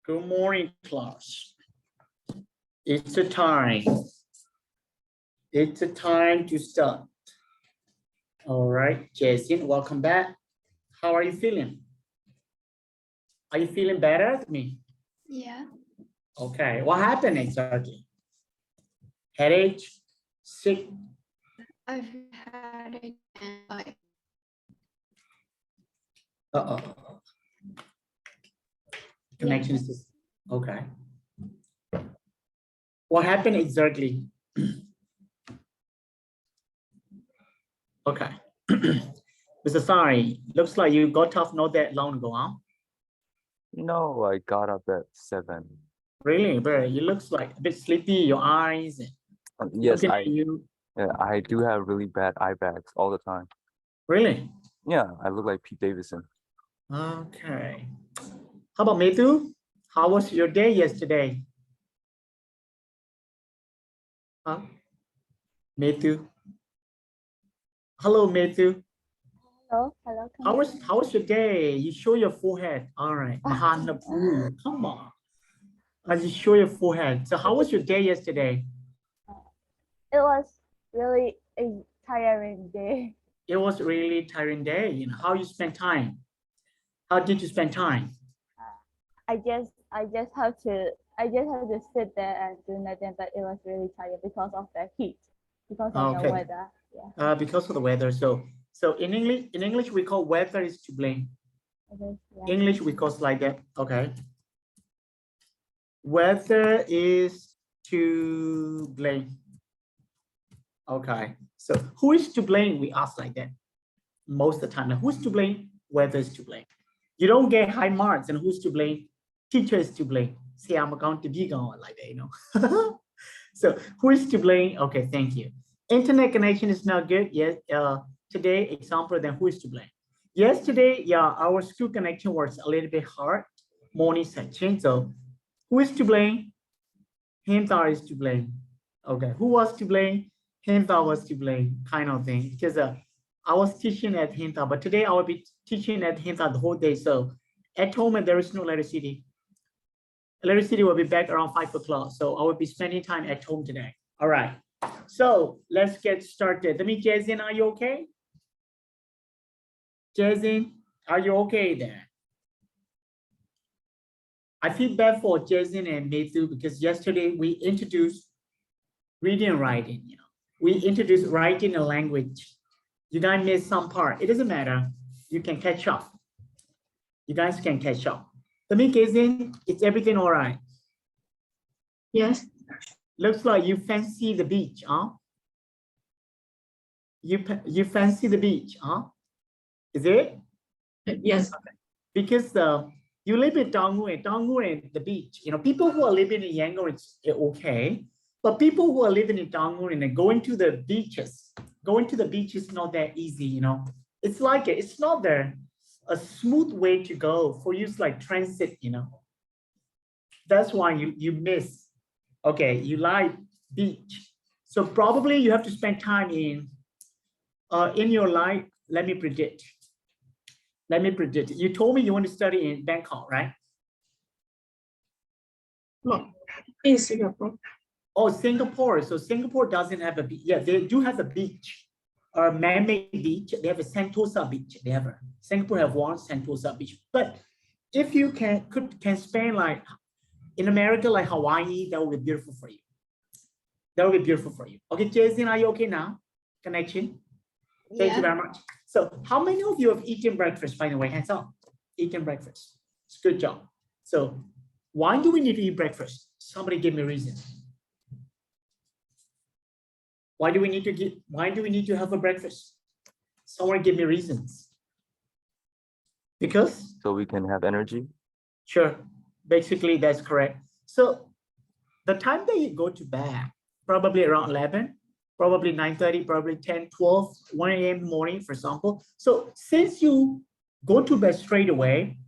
Good morning, class. It's a time. It's a time to start. All right, Jason, welcome back. How are you feeling? Are you feeling better than me? Yeah. Okay, what happened exactly? Headache, sick? I've had it and Uh-oh. Connection is just, okay. What happened exactly? Okay. Mr. Sari, looks like you got off not that long ago, huh? No, I got up at 7. Really, bro, you looks like a bit sleepy, your eyes. Yes, Looking at you. I do have really bad eye bags all the time. Really? Yeah, I look like Pete Davidson. Okay. How about Matthew? How was your day yesterday? Huh? Matthew? Hello, Matthew. Hello. How was your day? You show your forehead. All right. Mahanapuru. Come on. You show your forehead. So how was your day yesterday? It was really a tiring day. It was really tiring day. You know, how you spend time? How did you spend time? I just have to sit there and do nothing, but it was really tired because of the heat, because of the Okay. weather. Yeah. Because of the weather. So in English we call weather is to blame. Okay, yeah. English we call like that. Okay. Weather is to blame. Okay. So who is to blame? We ask like that most of the time. Now, who's to blame? Weather is to blame. You don't get high marks, and who's to blame? Teacher is to blame. Say I'm going to be going like that, you know. So who is to blame? Okay, thank you. Internet connection is not good. Yes. Today example. Then who is to blame? Yesterday, yeah, our school connection was a little bit hard. Morning section. So who is to blame? Himta is to blame. Okay, who was to blame? Himta was to blame, kind of thing. Because I was teaching at Himta, but today I will be teaching at Himta the whole day. So at home, there is no electricity. Electricity will be back around 5 o'clock. So I will be spending time at home today. All right. So let's get started. Let me, Jason, are you okay? Jason, are you okay there? I feel bad for Jason and Matthew because yesterday we introduced reading and writing. You know, we introduced writing a language. You guys missed some part. It doesn't matter. You can catch up. You guys can catch up. Let me, Jason, is everything all right? yes. Looks like you fancy the beach, huh? You fancy the beach, huh? Is it? Yes. Because you live in Dongguan and the beach. You know, people who are living in Yangon, it's okay. But people who are living in Dongguan and going to the beaches is not that easy, you know. It's like it's not there a smooth way to go for you. It's like transit, you know. That's why you miss. Okay, you like beach. So probably you have to spend time in your life. Let me predict. You told me you want to study in Bangkok, right? No, in Singapore. Oh, Singapore. So Singapore doesn't have a beach. Yeah, they do have a beach, or man-made beach. They have a Sentosa beach. Singapore have one Sentosa beach. But if you can spend like in America, like Hawaii, that would be beautiful for you. That would be beautiful for you. Okay, Jason, are you okay now? Connection. Thank you very much. So how many of you have eaten breakfast, by the way? Hands up. Eaten breakfast. It's a good job. So why do we need to eat breakfast? Somebody give me a reason. Why do we need to have a breakfast? Someone give me reasons. Because? So we can have energy? Sure. Basically, that's correct. So the time that you go to bed, probably around 11, probably 9:30, probably 10, 12, 1 a.m. in the morning, for example. So since you go to bed straight away,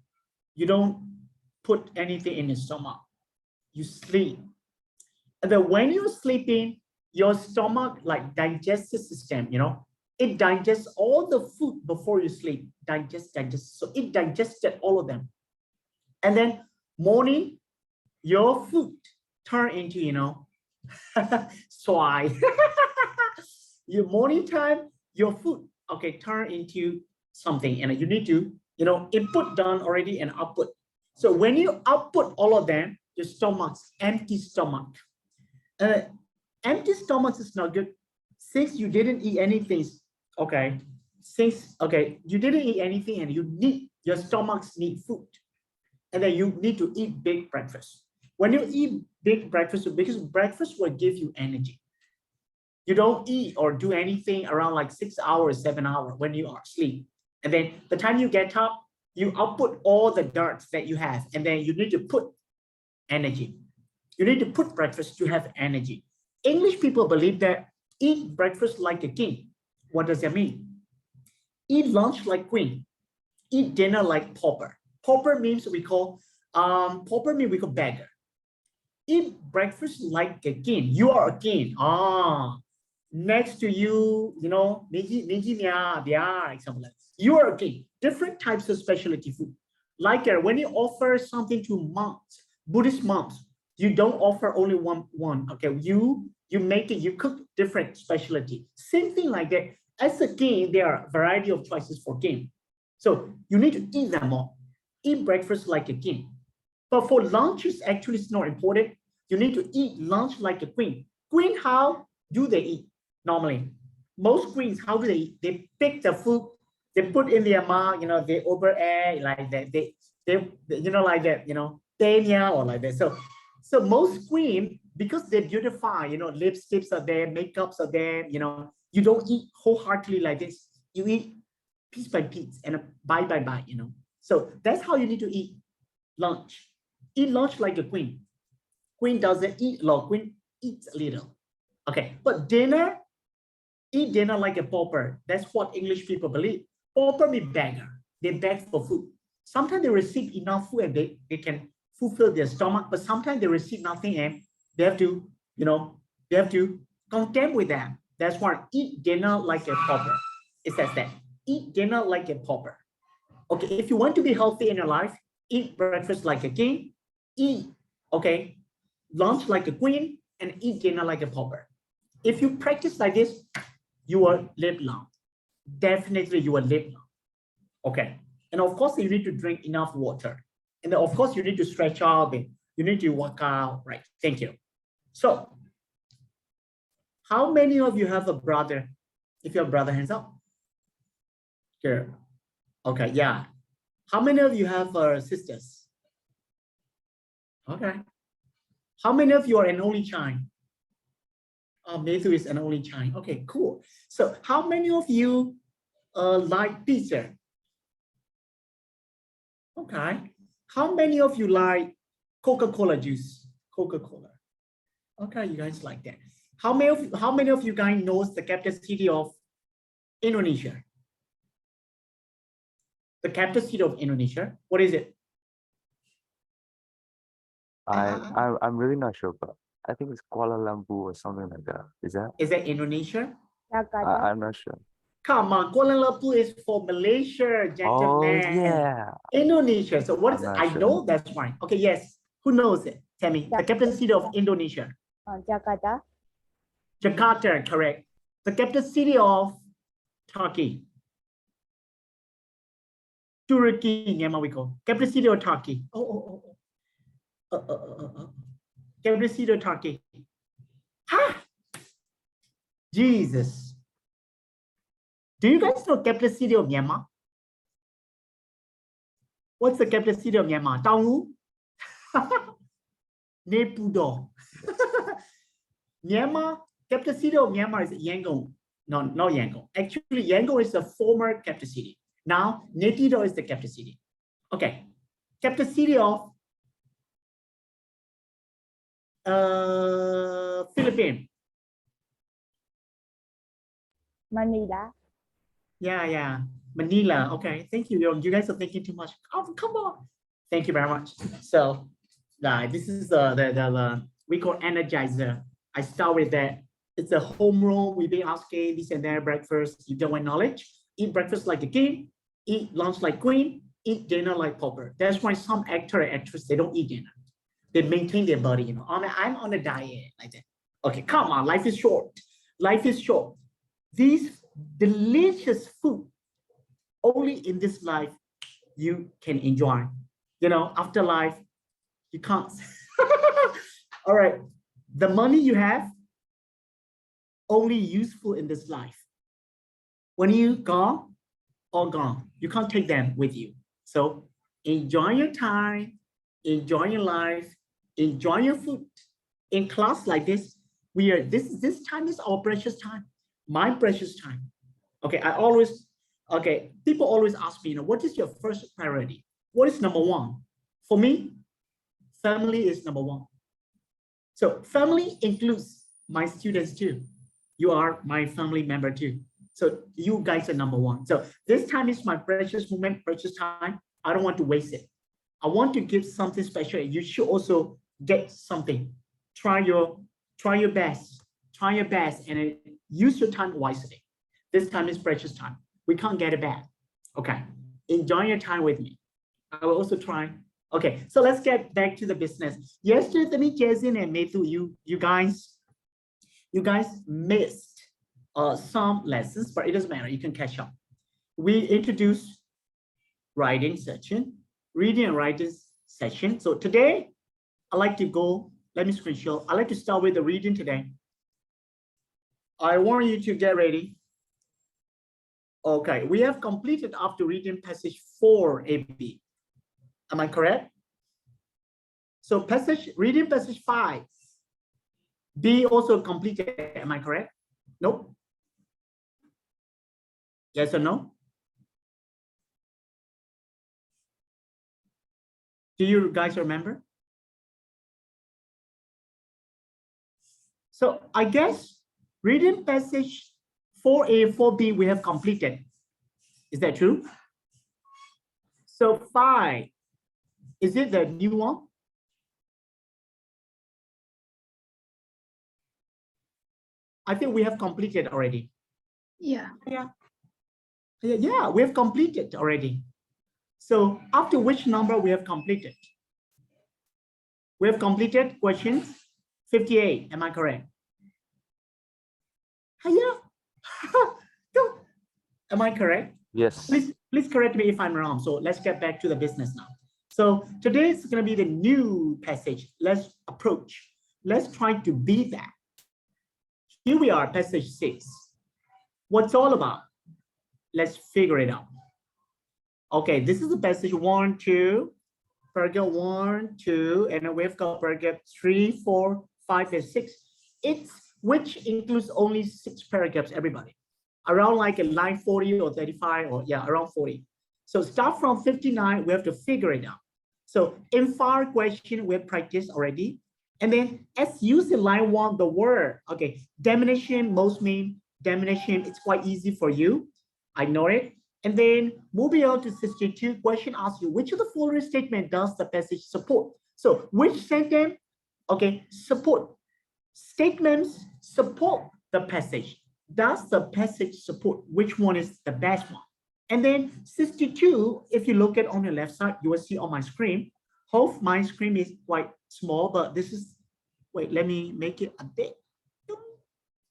you don't put anything in your stomach. You sleep. And then when you're sleeping, your stomach, like digestive system, you know, it digests all the food before you sleep. Digest. So it digested all of them. And then morning, your food turn into, you know, swine. Your morning time, your food, okay, turn into something, and you need to, you know, input done already and output. So when you output all of them, your stomach's empty stomach. Empty stomach is not good. Since you didn't eat anything, okay, you didn't eat anything and you need, your stomachs need food. And then you need to eat big breakfast. When you eat big breakfast, because breakfast will give you energy. You don't eat or do anything around like 6 hours, 7 hours when you are asleep. And then the time you get up, you output all the dirt that you have, and then you need to put energy. You need to put breakfast to have energy. English people believe that eat breakfast like a king. What does that mean? Eat lunch like queen. Eat dinner like pauper. Pauper means we call beggar. Eat breakfast like a king. You are a king. Next to you, you know, you are a king. Different types of specialty food. Like when you offer something to monks, Buddhist monks, you don't offer only one. Okay, you make it, you cook different specialty. Same thing like that. As a king, there are a variety of choices for king. So you need to eat them all. Eat breakfast like a king. But for lunch, it's not important. You need to eat lunch like a queen. Queen, how do they eat? Normally, most queens, how do they eat? They pick the food, they put in their mouth, you know, they over air like that. They you know, like that, you know, tenya or like that. So most queen, because they beautify, you know, lipsticks are there, makeups are there, you know, you don't eat wholeheartedly like this. You eat piece by piece and bite by bite, you know. So that's how you need to eat lunch. Eat lunch like a queen. Queen doesn't eat a lot, queen eats a little. Okay, but dinner, eat dinner like a pauper. That's what English people believe. Pauper means beggar. They beg for food. Sometimes they receive enough food and they can fulfill their stomach, but sometimes they receive nothing and they have to, you know, they have to contend with that. That's why eat dinner like a pauper. It says that. Eat dinner like a pauper. Okay, if you want to be healthy in your life, eat breakfast like a king, eat, okay, lunch like a queen, and eat dinner like a pauper. If you practice like this, you will live long. Definitely you will live long. Okay. And of course, you need to drink enough water. And then of course, you need to stretch out, you need to work out, right? Thank you. So, how many of you have a brother? If you have a brother, hands up. Sure. Okay, yeah. How many of you have sisters? Okay. How many of you are an only child? Matthew is an only child. Okay, cool. So how many of you like pizza? Okay. How many of you like Coca-Cola juice? Coca-Cola. Okay, you guys like that. How many of you guys knows the capital city of Indonesia? The capital city of Indonesia. What is it? I'm really not sure, but I think it's Kuala Lumpur or something like that. Is that? Is that Indonesia? Jakarta. I'm not sure. Come on, Kuala Lumpur is for Malaysia, Oh gentlemen. yeah. Indonesia. So what is it? I'm not I sure. know that's right. Okay, yes. Who knows it? Tell me. The capital city of Indonesia. Jakarta. Jakarta, correct. The capital city of Turkey. Turkey, Yamawiko. Capital city of Turkey. Capital city of Turkey. Ha! Jesus. Do you guys know capital city of Myanmar? What's the capital city of Myanmar? Taungu? Naypyidaw. Myanmar, capital city of Myanmar is Yangon. No, not Yangon. Actually, Yangon is the former capital city. Now, Naypyidaw is the capital city. Okay. Capital city of Philippines. Manila. Yeah. Manila. Okay. Thank you. You guys are thinking too much. Oh, come on. Thank you very much. So, this is the we call energizer. I start with that. It's a home run. We've been asking this and that breakfast. You don't want knowledge. Eat breakfast like a king. Eat lunch like queen. Eat dinner like pauper. That's why some actor and actress, they don't eat dinner. They maintain their body, you know. I'm on a diet like that. Okay, come on, life is short. Life is short. These delicious food, only in this life you can enjoy. You know, after life, you can't. All right, the money you have, only useful in this life. When you gone, all gone. You can't take them with you. So enjoy your time, enjoy your life, enjoy your food. In class like this, this time is our precious time, my precious time. Okay, people always ask me, you know, what is your first priority? What is number one? For me, family is number one. So family includes my students too. You are my family member too. So you guys are number one. So this time is my precious moment, precious time. I don't want to waste it. I want to give something special. You should also get something. Try your best. Try your best and use your time wisely. This time is precious time. We can't get it back. Okay. Enjoy your time with me. I will also try. Okay, so let's get back to the business. Yesterday, Jason and Matthew, you guys missed some lessons, but it doesn't matter. You can catch up. We introduced writing section, reading and writing section. So today, I like to go. Let me screen share. I like to start with the reading today. I want you to get ready. Okay, we have completed after reading passage 4AB. Am I correct? So reading passage 5. B also completed. Am I correct? Nope. Yes or no? Do you guys remember? So I guess reading passage 4A, 4B we have completed. Is that true? So 5. Is it the new one? I think we have completed already. Yeah. Yeah, we have completed already. So after which number we have completed? We have completed questions 58. Am I correct? Yeah. Am I correct? Yes. Please correct me if I'm wrong. So let's get back to the business now. So today is going to be the new passage. Let's approach. Let's try to beat that. Here we are, passage 6. What's all about? Let's figure it out. Okay, this is the passage 1, 2, paragraph 1, 2, and then we've got paragraph 3, 4, 5, and 6. Which includes only 6 paragraphs, everybody. Around like a line 40 or 35, or yeah, around 40. So start from 59, we have to figure it out. So in 5 question, we have practiced already. And then as used in line 1, the word, okay, definition, most mean, definition, it's quite easy for you. I know it. And then moving on to 62, question asks you, which of the following statement does the passage support? So which sentence, okay, support. Statements support the passage. Does the passage support? Which one is the best one? And then 62, if you look at on your left side, you will see on my screen. Hope my screen is quite small, but this is, wait, let me make it a bit.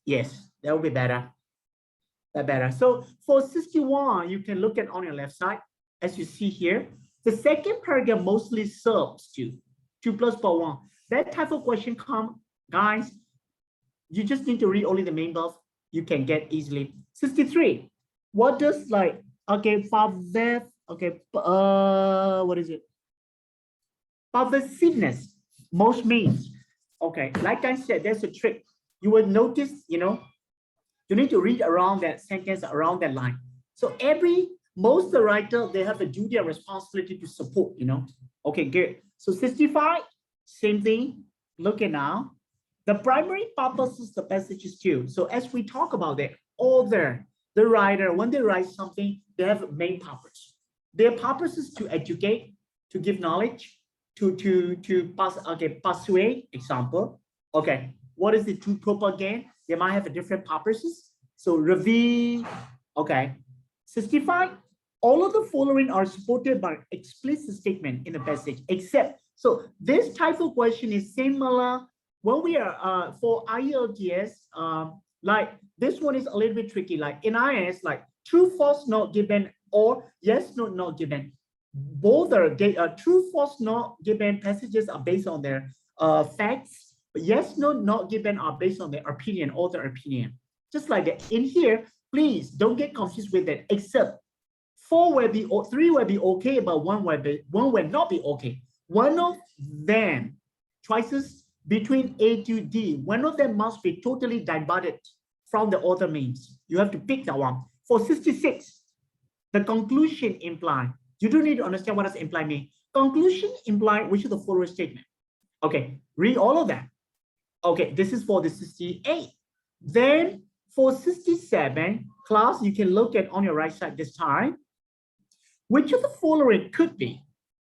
Yes, that will be better. Better. So for 61, you can look at on your left side, as you see here. The second paragraph mostly serves to 2 plus per 1. That type of question come, guys, you just need to read only the main bulk. You can get easily. 63. What does like, okay, okay, what is it? Pervasiveness, most means. Okay, like I said, there's a trick. You will notice, you know, you need to read around that sentence, around that line. So most the writer, they have a duty and responsibility to support, you know. Okay, good. So 65, same thing. Look at now. The primary purpose is the passages too. So as we talk about the author, the writer, when they write something, they have a main purpose. Their purpose is to educate, to give knowledge, to persuade, example. Okay, what is it to propagate? They might have a different purposes. So reveal, okay. 65, all of the following are supported by explicit statement in the passage, except So this type of question is similar when we are for IELTS, like this one is a little bit tricky. Like in IELTS, like true, false, not given, or yes, no, not given. Both are true, false, not given passages are based on their facts. But yes, no, not given are based on their opinion, author opinion. Just like that. In here, please don't get confused with that. Except 4 will be, or 3 will be okay, but 1 will not be okay. One of them choices between A to D, one of them must be totally diverted from the other means. You have to pick that one. For 66, the conclusion imply. You don't need to understand what does imply mean. Conclusion imply, which is the following statement. Okay, read all of that. Okay, this is for the 68. Then for 67, class, you can look at on your right side this time. Which of the following could be,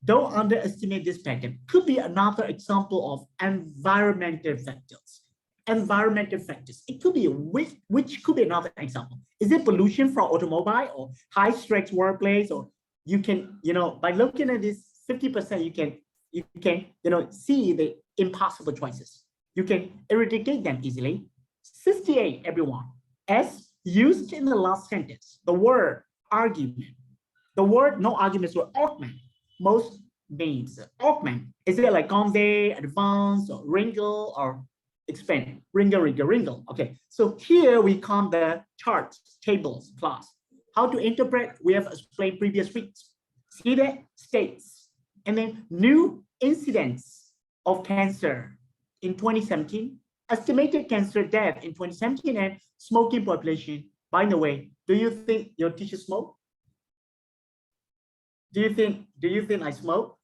don't underestimate this pattern, could be another example of environmental factors. Environmental factors. It could be which could be another example. Is it pollution from automobile or high stress workplace? Or you can, by looking at this 50%, you can, see the impossible choices. You can eradicate them easily. 68, everyone. As used in the last sentence, the word argument. The word no arguments were augment. Most means augment. Is it like convey, advance, or wrinkle, or expand? Wrinkle. Okay, so here we come the charts, tables, class. How to interpret, we have explained previous weeks. See that? States. And then new incidents of cancer in 2017, estimated cancer death in 2017, and smoking population. By the way, do you think your teacher smoke? Do you think I smoke?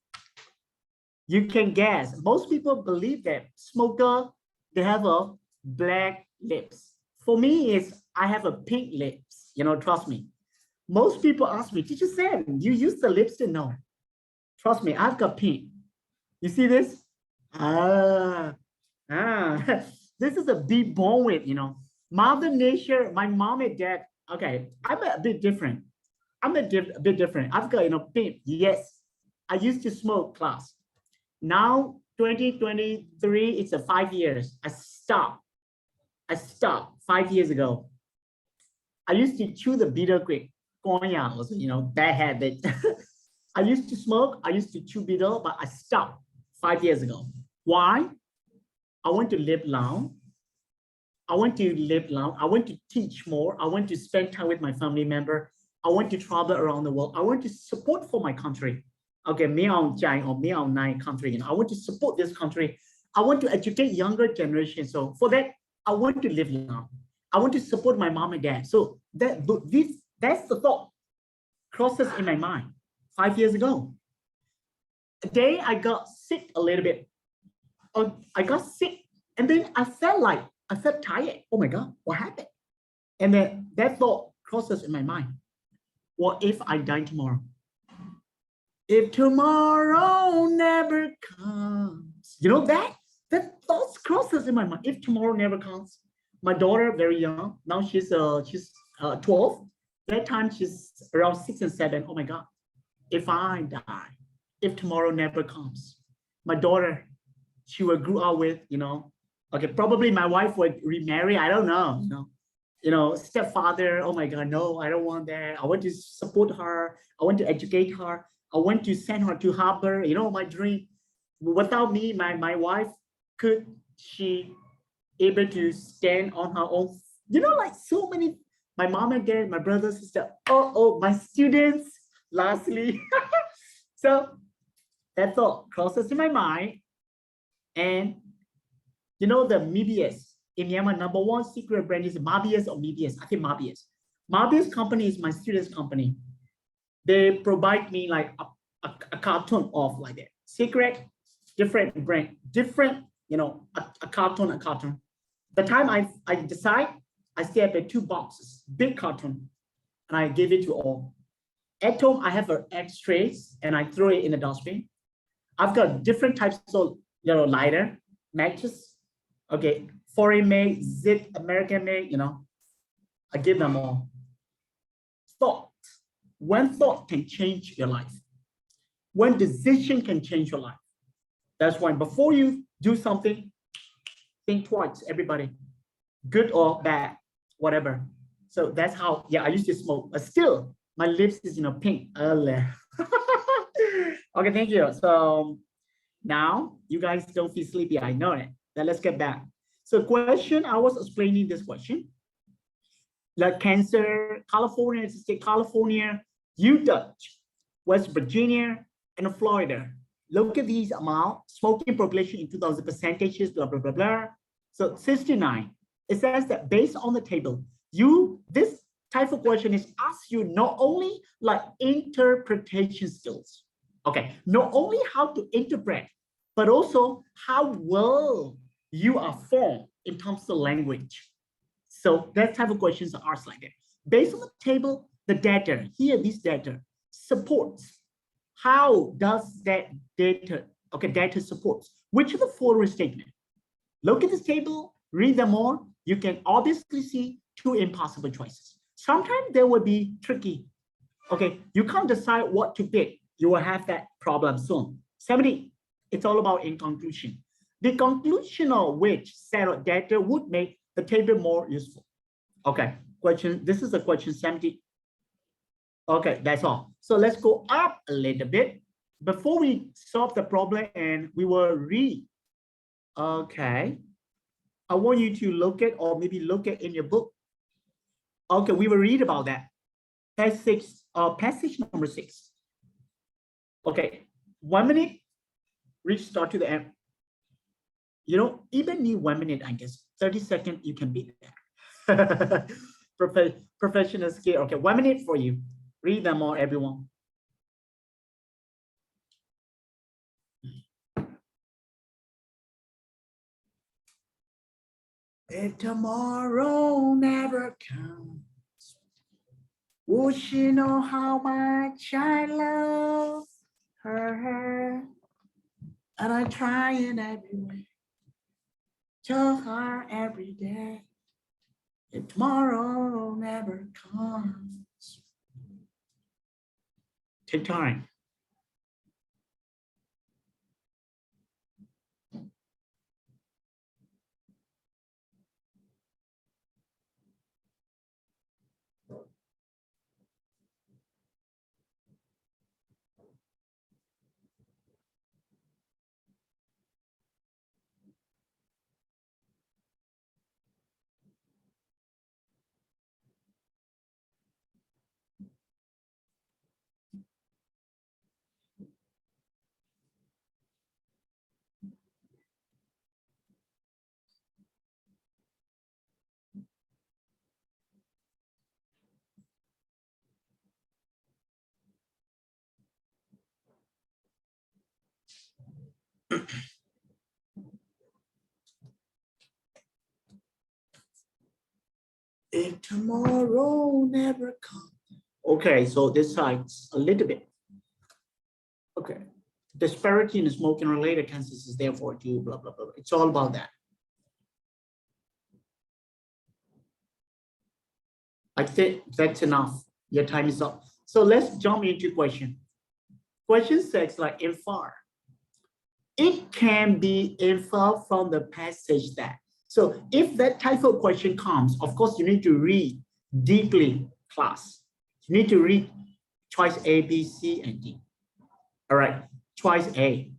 You can guess. Most people believe that smoker, they have a black lips. For me, I have a pink lips. Trust me. Most people ask me, Teacher Sam, you use the lipstick? No. Trust me, I've got pink. You see this? This is a big born with, Mother Nature, my mom and dad. Okay, I'm a bit different. I'm a bit different. I've got, pink. Yes, I used to smoke, class. Now, 2023, it's 5 years. I stopped 5 years ago. I used to chew the betel quick. Bad habit. I used to smoke. I used to chew betel, but I stopped 5 years ago. Why? I want to live long. I want to teach more. I want to spend time with my family member. I want to travel around the world. I want to support for my country. Okay, country. I want to support this country. I want to educate younger generation. So for that, I want to live long. I want to support my mom and dad. So that's the thought crosses in my mind 5 years ago. The day I got sick a little bit. I got sick, and then I felt tired. Oh my God, what happened? And then that thought crosses in my mind. What if I die tomorrow? If tomorrow never comes, that thought crosses in my mind. If tomorrow never comes, my daughter very young. Now she's 12. That time she's around 6 and 7. Oh my God! If I die, if tomorrow never comes, my daughter, she will grow up with, okay, probably my wife would remarry. I don't know, stepfather. Oh my God, no, I don't want that. I want to support her. I want to educate her. I want to send her to Harvard. My dream. Without me, my wife, could she able to stand on her own? Like so many, my mom and dad, my brother, sister, my students, lastly. So that thought crosses in my mind. And the Mebius in Myanmar, #1 secret brand is Mabius or Mebius. I think Mabius. Mabius company is my students' company. They provide me like a carton of like that. Secret, different brand, different, a carton. The time I decide, I still have 2 boxes, big carton, and I give it to all. At home, I have an X-rays and I throw it in the dustbin. I've got different types of, lighter, matches. Okay, foreign made, zip, American made, I give them all. Thought. One thought can change your life. One decision can change your life. That's why before you do something, think twice, everybody, good or bad, whatever. So that's how, yeah, I used to smoke, but still my lips is, pink. Okay, thank you. So now you guys don't feel sleepy, I know it. Now let's get back. So question, I was explaining this question. Like Cancer, California, State California, Utah, West Virginia, and Florida. Look at these amount, smoking population in 2000 percentages, blah, blah, blah, blah. So 69, it says that based on the table, this type of question is asked you not only like interpretation skills, okay, not only how to interpret, but also how well you are formed in terms of language. So that type of questions are asked like that. Based on the table, the data, here this data supports. How does that data, data supports? Which of the following statement? Look at this table, read them all. You can obviously see two impossible choices. Sometimes they will be tricky. Okay, you can't decide what to pick. You will have that problem soon. 70, it's all about in conclusion. The conclusion of which set of data would make the table more useful. Okay, this is a question 70. Okay, that's all. So let's go up a little bit before we solve the problem and we will read. Okay, I want you to look at or maybe look at in your book. Okay, we will read about that. Passage number 6. Okay, 1 minute, reach start to the end. You don't even need 1 minute, I guess. 30 seconds, you can be there. Professional skill. Okay, 1 minute for you. Read them all, everyone. If tomorrow never comes, would she know how much I love her? And I try in every way, tell her every day. If tomorrow never comes. Take time. If tomorrow never comes. Okay, so this side's a little bit. Okay. Disparity in smoking related cancers is therefore due, blah, blah, blah. It's all about that. I think that's enough. Your time is up. So let's jump into question. Question 6, like infer. It can be inferred from the passage that. So if that type of question comes, of course, you need to read deeply, class. You need to read choice A, B, C, and D. All right, choice A,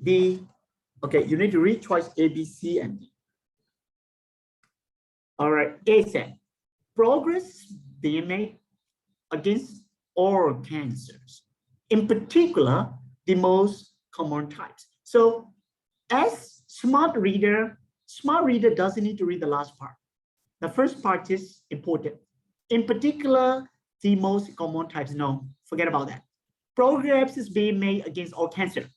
B. Okay, you need to read choice A, B, C, and D. All right, A said, progress being made against all cancers, in particular, the most common types. So as smart reader doesn't need to read the last part. The first part is important. In particular, the most common types, no, forget about that. Progress is being made against all cancer.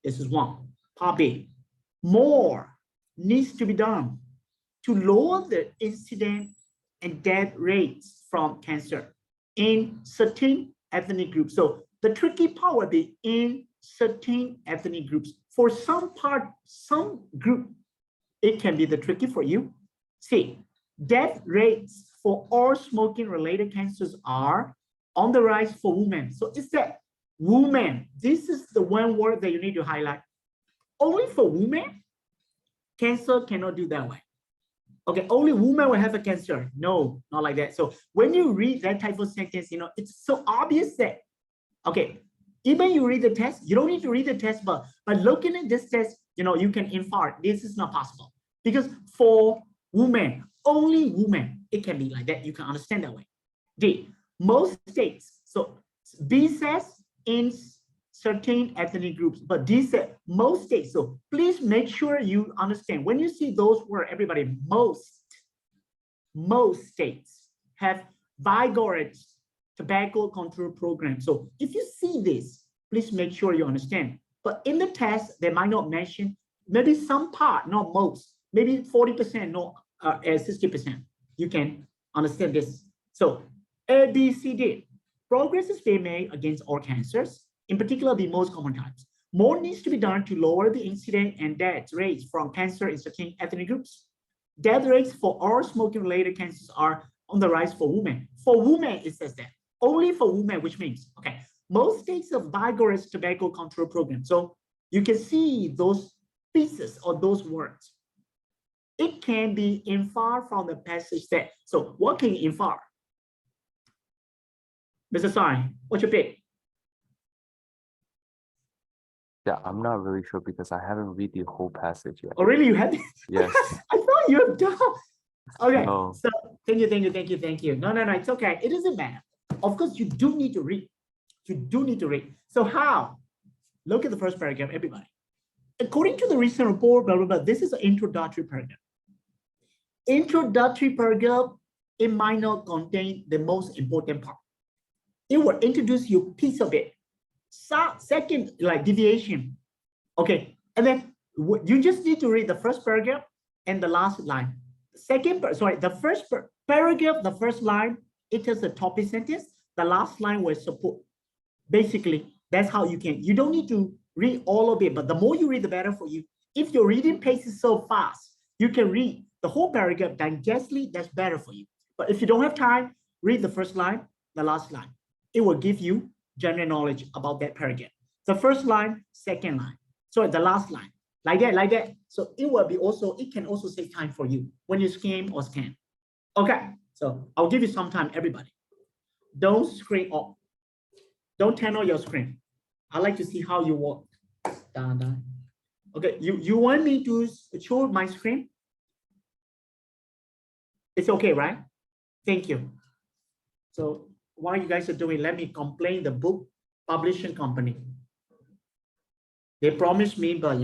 This is one. Part B, more needs to be done to lower the incidence and death rates from cancer in certain ethnic groups. So the tricky part would be in certain ethnic groups. For some group, it can be the tricky for you. See, death rates for all smoking related cancers are on the rise for women. So it's that women. This is the one word that you need to highlight. only for women, cancer cannot do that way. Okay, only women will have a cancer. No, not like that. So when you read that type of sentence, it's so obvious that, okay, even you read the test, you don't need to read the test, but by looking at this test, you can infer this is not possible. Because for women, only women, it can be like that. You can understand that way. D, most states. So B says in certain ethnic groups, but D said most states. So please make sure you understand when you see those words, everybody, most states have vigorous tobacco control program. So if you see this, please make sure you understand. But in the test, they might not mention, maybe some part, not most, maybe 40%, not 60%. You can understand this. So A, B, C, D. Progress is being made against all cancers, in particular the most common types. More needs to be done to lower the incidence and death rates from cancer in certain ethnic groups. Death rates for all smoking-related cancers are on the rise for women. For women, it says that. Only for women, which means, okay, most states have vigorous tobacco control program. So you can see those pieces or those words. It can be inferred from the passage that. So what can you infer? Mr. Sai, what's your pick? Yeah, I'm not really sure because I haven't read the whole passage yet. Oh, really? You had? Yes. I thought you have done. Okay. No. So thank you. No, it's okay. It doesn't matter. Of course, you do need to read. You do need to read. So how? Look at the first paragraph, everybody. According to the recent report, blah, blah, blah, this is an introductory paragraph. Introductory paragraph, it might not contain the most important part. It will introduce you piece of it. Second, like deviation. Okay, and then you just need to read the first paragraph and the last line. The first paragraph, the first line, it is the topic sentence. The last line will support. Basically, that's how you don't need to read all of it, but the more you read, the better for you. If your reading pace is so fast, you can read the whole paragraph digestly, that's better for you. But if you don't have time, read the first line, the last line. It will give you general knowledge about that paragraph. The first line, second line. So the last line, like that. So it can also save time for you when you skim or scan. Okay, so I'll give you some time, everybody. Don't screen off. Don't turn on your screen. I like to see how you work. Okay, you want me to show my screen? It's okay, right? Thank you. So while you guys are doing, let me complain the book publishing company. They promised me, but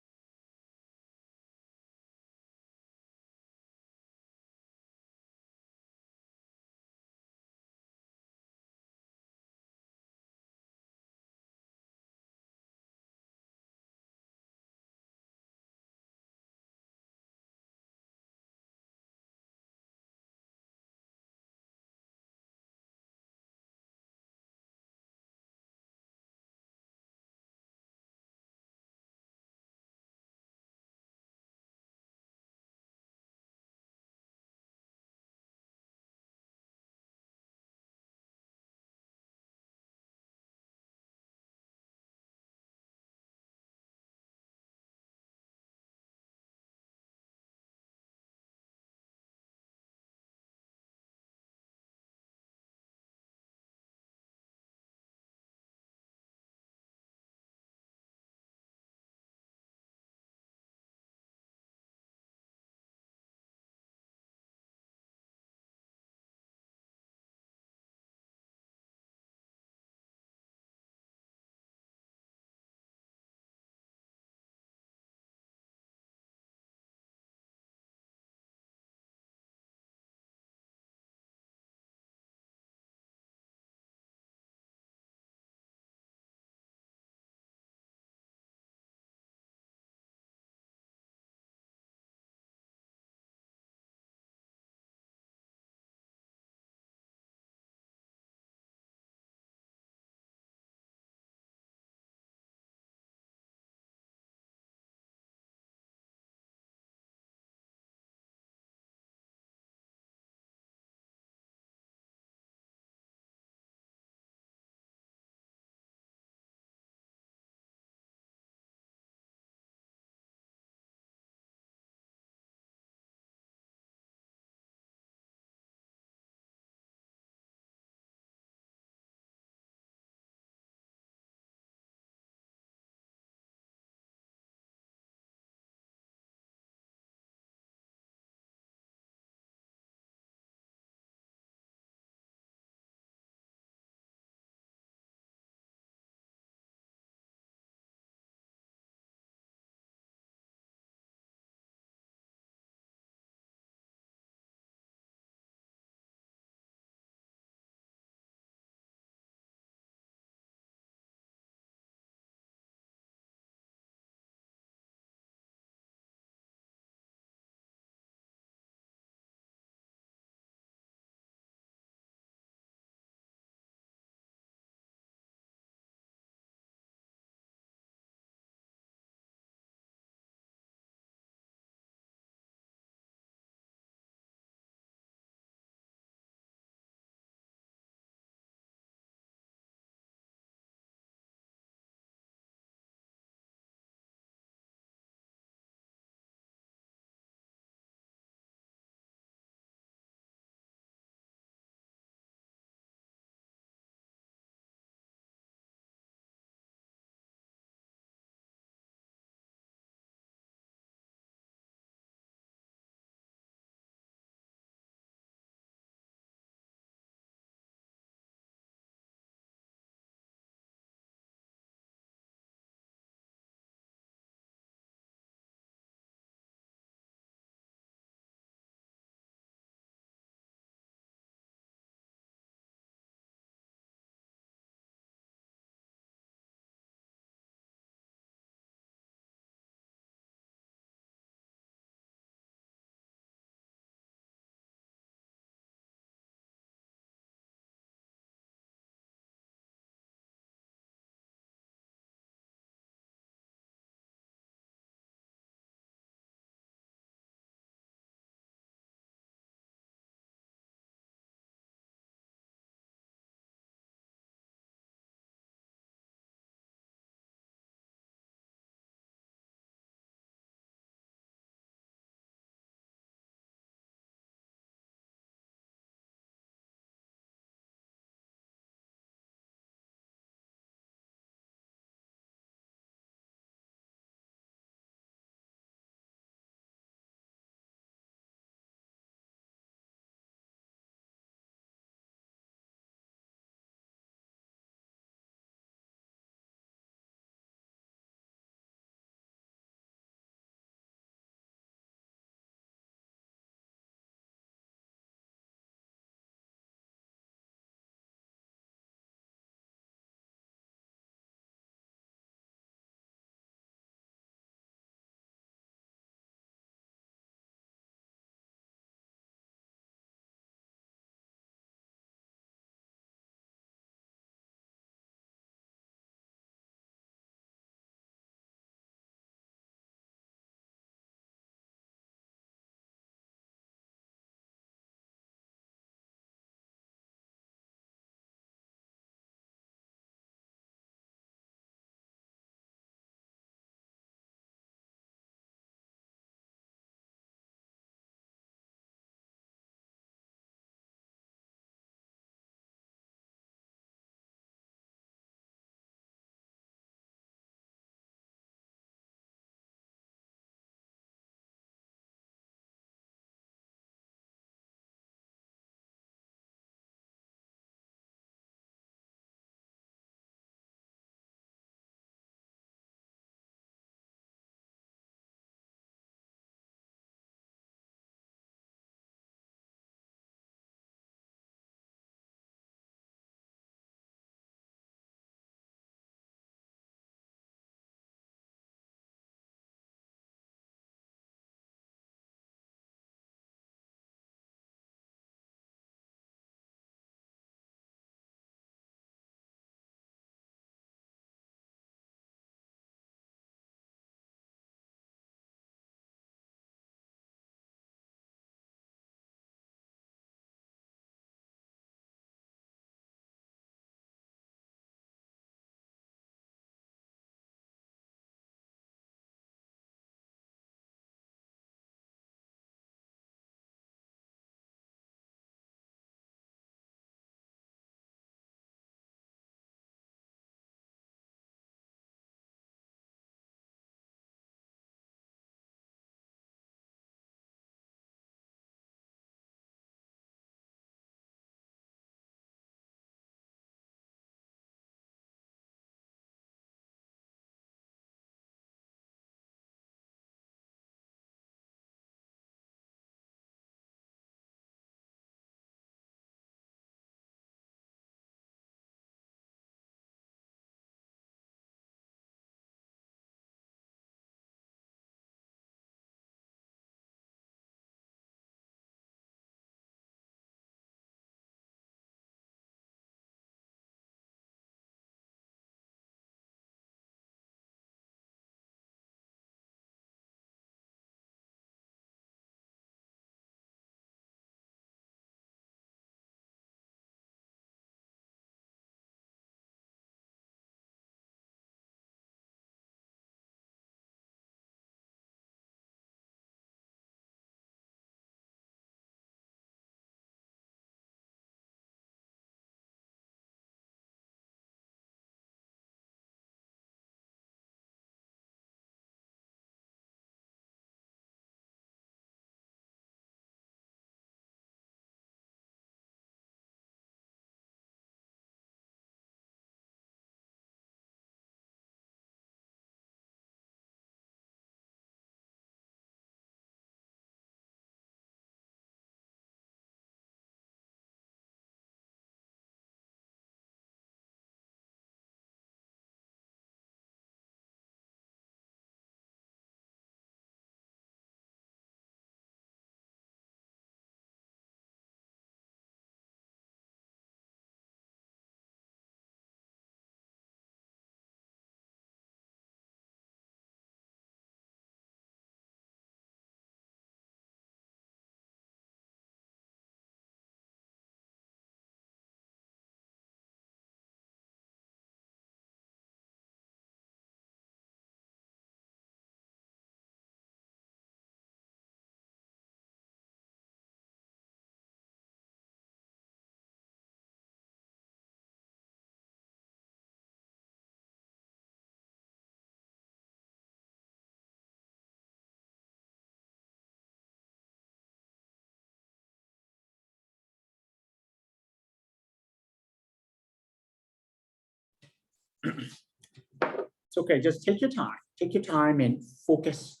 It's okay, just take your time. Take your time and focus.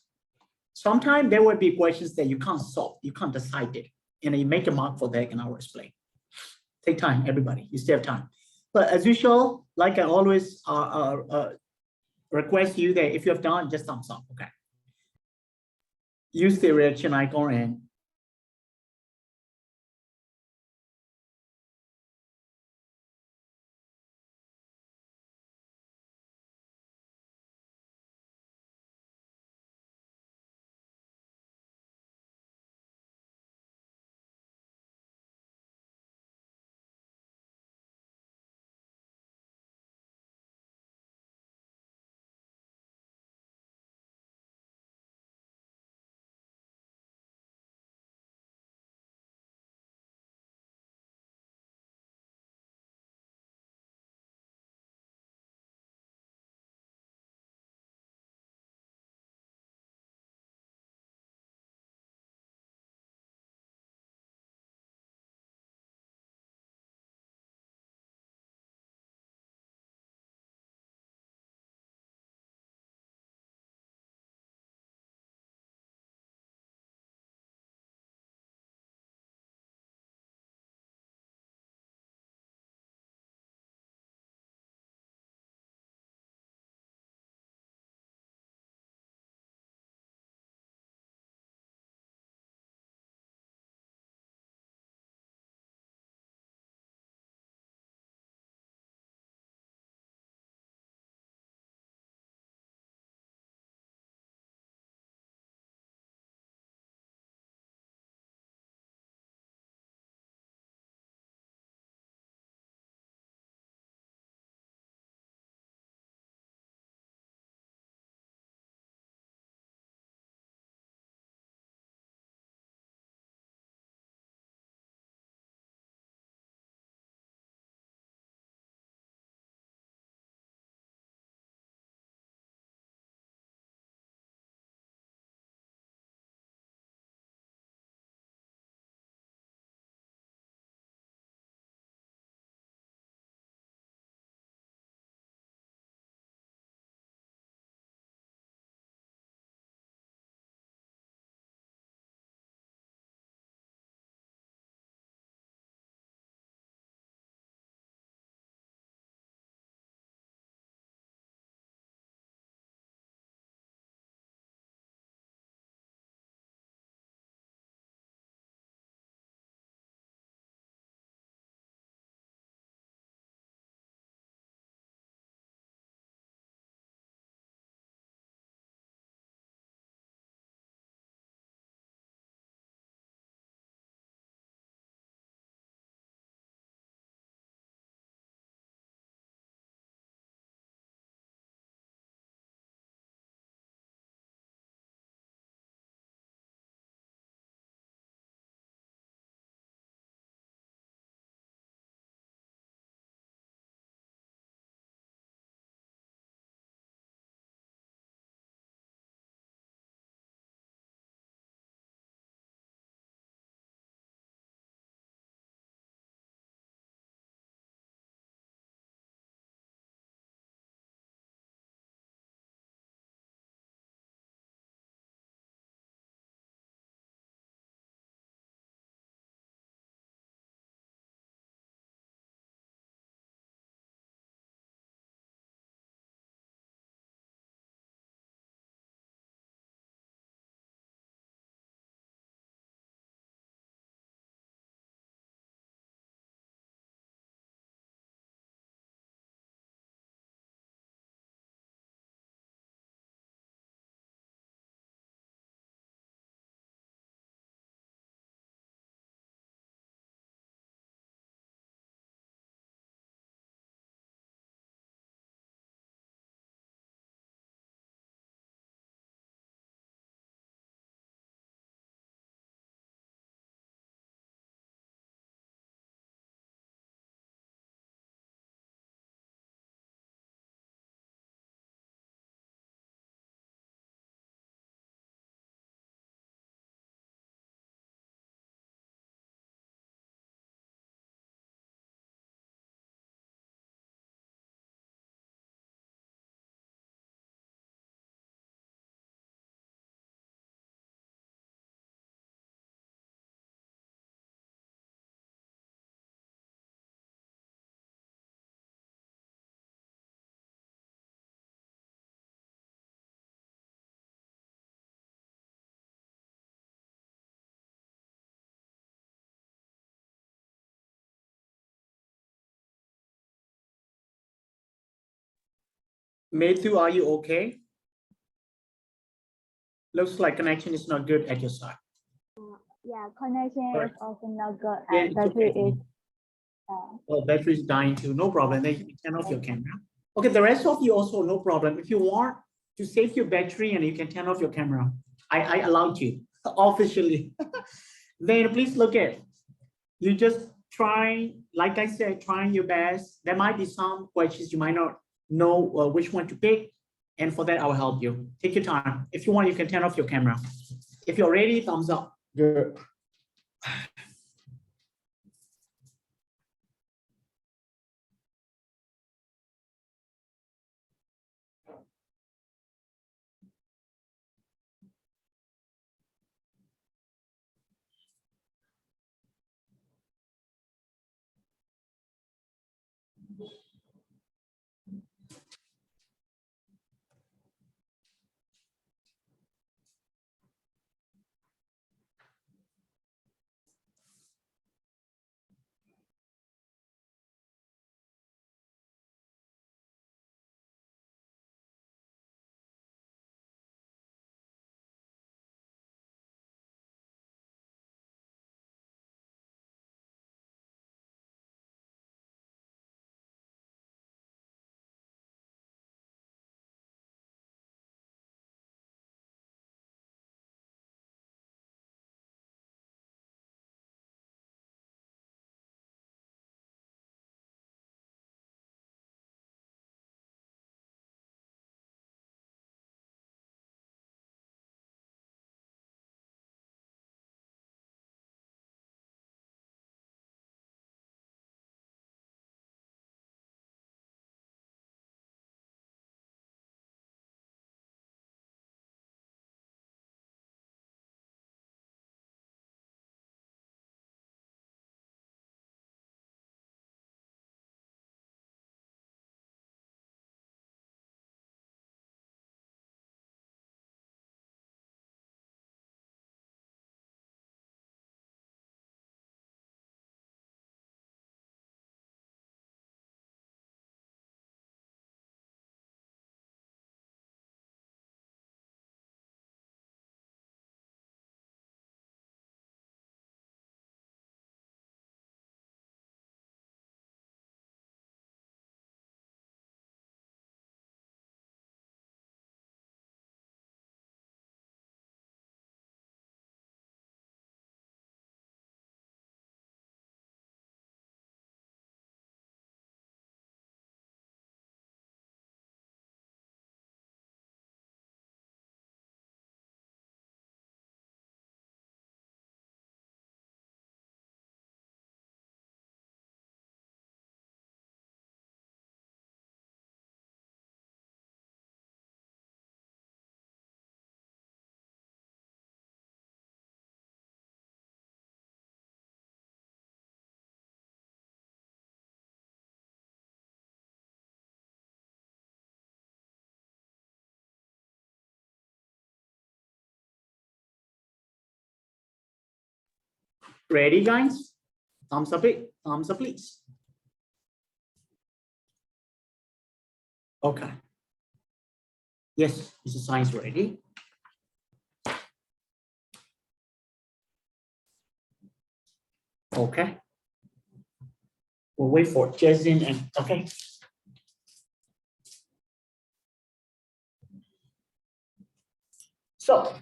Sometimes there will be questions that you can't solve, you can't decide it, and you make a mark for that, and I will explain. Take time, everybody. You still have time. But as usual, like I always request you that if you have done, just thumbs up. Okay. Use the reaction icon and Matthew, are you okay? Looks like connection is not good at your side. Yeah, connection Alright. is also not good, Yeah, and it's battery okay. is. Well, battery is dying too. No problem. Then you can turn off your camera. Okay, the rest of you also no problem. If you want to save your battery and you can turn off your camera, I allowed you officially. Then please look at. You just try, like I said, trying your best. There might be some questions you might not know which one to pick. And for that, I will help you. Take your time. If you want, you can turn off your camera. If you're ready, thumbs up. Good. Ready, guys? Thumbs up, please. Okay. Yes, Mr. Science ready. Okay. We'll wait for Jason and okay. So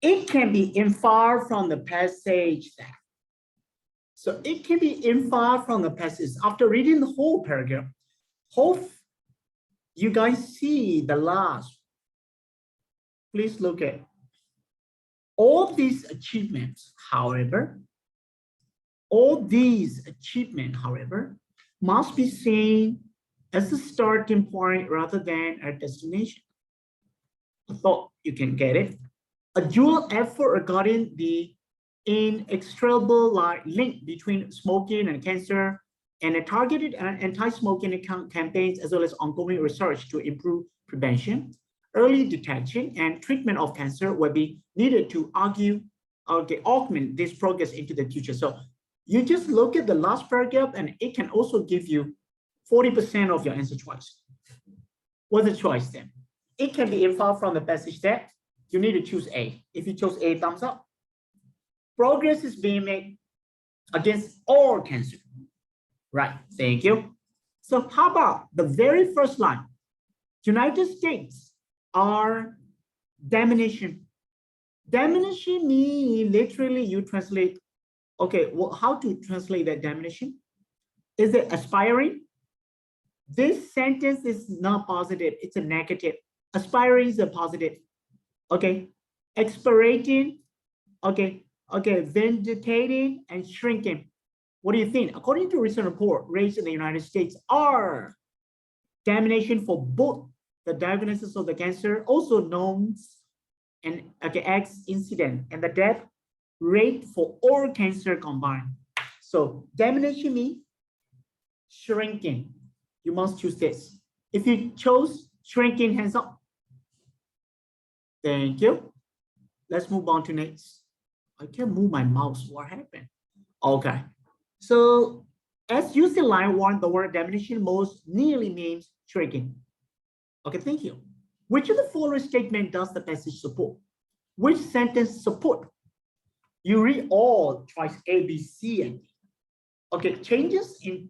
it can be inferred from the passage that. So it can be inferred from the passage after reading the whole paragraph. Hope you guys see the last. Please look at all these achievements, however, must be seen as a starting point rather than a destination. I thought you can get it. A dual effort regarding the inextricable link between smoking and cancer, and a targeted anti-smoking campaigns, as well as ongoing research to improve prevention, early detection, and treatment of cancer will be needed to augment this progress into the future. So you just look at the last paragraph and it can also give you 40% of your answer choice. What's the choice then? It can be inferred from the passage that you need to choose A. If you chose A, thumbs up. Progress is being made against all cancer. Right, thank you. So how about the very first line? United States are damnation. Damnation means literally you translate. Okay, well, how to translate that damnation? Is it aspiring? This sentence is not positive, it's a negative. Aspiring is a positive. Okay, expirating, okay, vindicating and shrinking. What do you think? According to a recent report, rates in the United States are damnation for both the diagnosis of the cancer, also known and X incident, and the death rate for all cancer combined. So damnation means shrinking. You must choose this. If you chose shrinking, hands up. Thank you. Let's move on to next. I can't move my mouse. What happened? Okay. So as you see line one, the word damnation most nearly means shrinking. Okay, thank you. Which of the following statement does the passage support? Which sentence support? You read all twice A, B, C, and D. Okay, changes in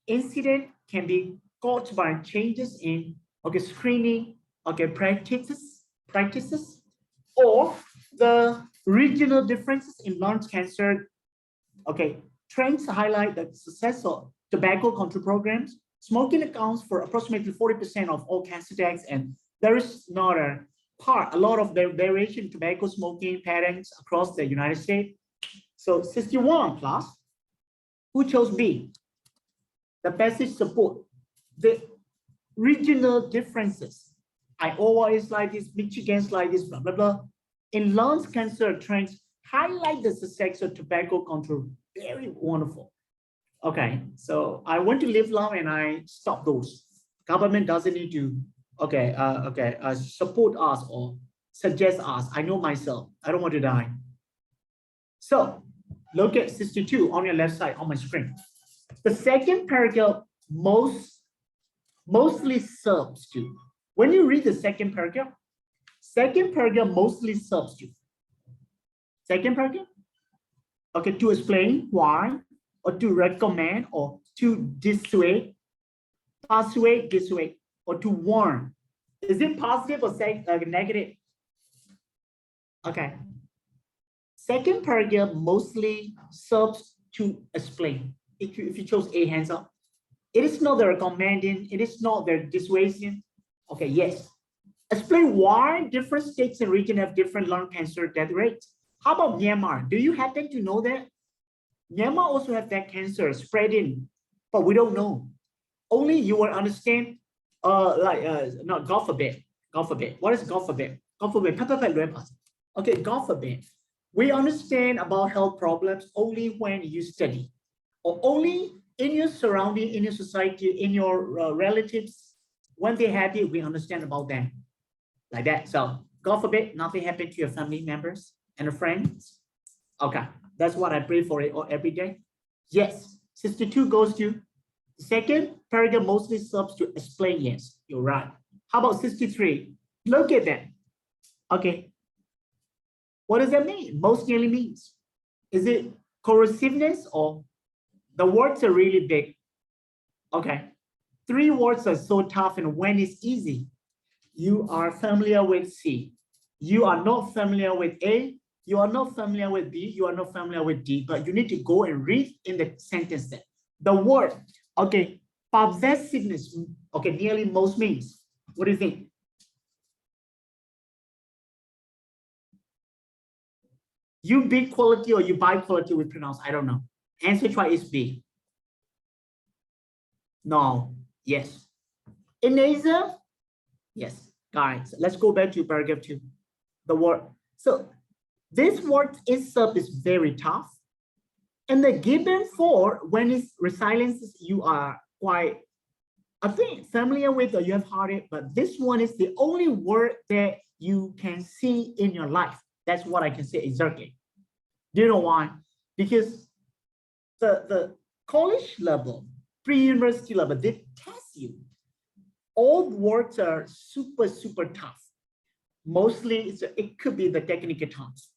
incident can be caused by changes in screening, practices, or the regional differences in lung cancer. Okay, trends highlight the success of tobacco control programs. Smoking accounts for approximately 40% of all cancer deaths, and there is not a lot of variation in tobacco smoking patterns across the United States. So 61 plus. Who chose B? The passage support the regional differences. Iowa is like this, Michigan is like this, blah, blah, blah. In lung cancer trends, highlight the success of tobacco control. Very wonderful. Okay, so I want to live long and I stop those. Government doesn't need to, support us or suggest us. I know myself. I don't want to die. So look at 62 on your left side on my screen. The second paragraph mostly serves to. When you read the second paragraph mostly serves to. Second paragraph, okay, to explain why, or to recommend, or to dissuade, dissuade, or to warn. Is it positive or negative? Okay. Second paragraph mostly serves to explain. If you chose A, hands up. It is not the recommending, it is not the dissuasion. Okay, yes. Explain why different states and regions have different lung cancer death rates. How about Myanmar? Do you happen to know that? Myanmar also has that cancer spreading, but we don't know. Only you will understand, not God forbid. What is God forbid? God forbid. Okay, God forbid. We understand about health problems only when you study, or only in your surrounding, in your society, in your relatives. When they're happy, we understand about them. Like that. So God forbid nothing happened to your family members and friends. Okay, that's what I pray for it every day. Yes, 62 goes to the second paragraph mostly serves to explain. Yes, you're right. How about 63? Look at that. Okay. What does that mean? Most nearly means. Is it corrosiveness or the words are really big? Okay. 3 words are so tough and when it's easy. You are familiar with C. You are not familiar with A. You are not familiar with B. You are not familiar with D. But you need to go and read in the sentence there. The word, okay, possessiveness, okay, nearly most means. What do you think? You bid quality or you buy quality, we pronounce, I don't know. Answer choice is B. No, yes. Enaser, yes. Guys, let's go back to paragraph 2. The word. So this word itself is very tough. And the given for when it's resilience, you are quite, I think, familiar with or you have heard it, but this one is the only word that you can see in your life. That's what I can say exactly. Do you know why? Because the college level, pre-university level, they test you. all words are super, super tough. Mostly it could be the technical terms.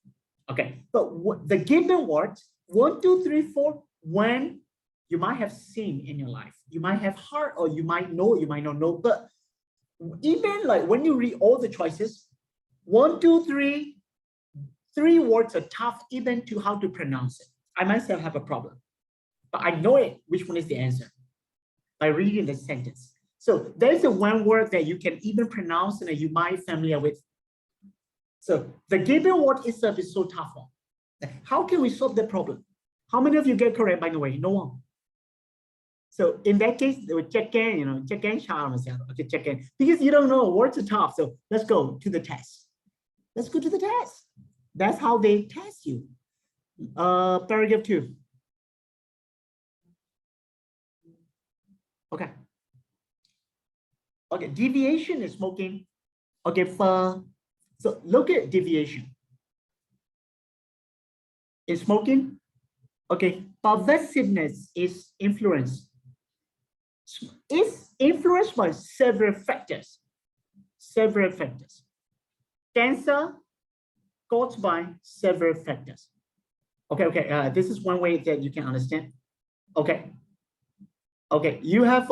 Okay, but the given words, 1, 2, 3, 4, when you might have seen in your life, you might have heard, or you might know, you might not know, but even like when you read all the choices, 1, 2, 3, 3 words are tough even to how to pronounce it. I myself have a problem, but I know it, which one is the answer by reading the sentence. So there's a one word that you can even pronounce and that you might be familiar with. So the given word itself is so tough. How can we solve the problem? How many of you get correct, by the way? No one. So in that case, they would check in, check in, okay, check in. Because you don't know, words are tough. So let's go to the test. Let's go to the test. That's how they test you. Paragraph 2. Okay. Okay, deviation is smoking. Okay, so look at deviation. Is smoking. Okay, pervasiveness is influence. It's influenced by several factors. Several factors. Cancer caused by several factors. Okay, this is one way that you can understand. Okay, you have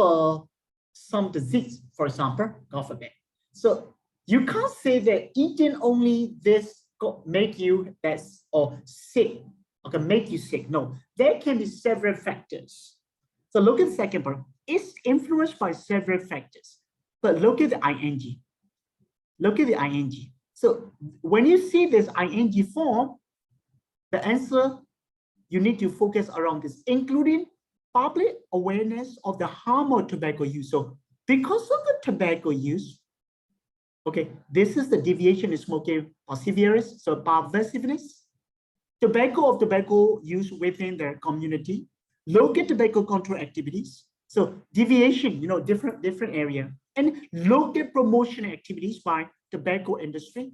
some disease, for example, God forbid. So you can't say that eating only this make you or sick. Okay, make you sick. No, there can be several factors. So look at the second part. It's influenced by several factors. But look at the ing. Look at the ing. So when you see this ing form, the answer, you need to focus around this, including public awareness of the harm of tobacco use. So because of the tobacco use, okay, this is the deviation in smoking perseverance, so pervasiveness, tobacco use within their community, local tobacco control activities. So deviation, different area, and local promotion activities by tobacco industry.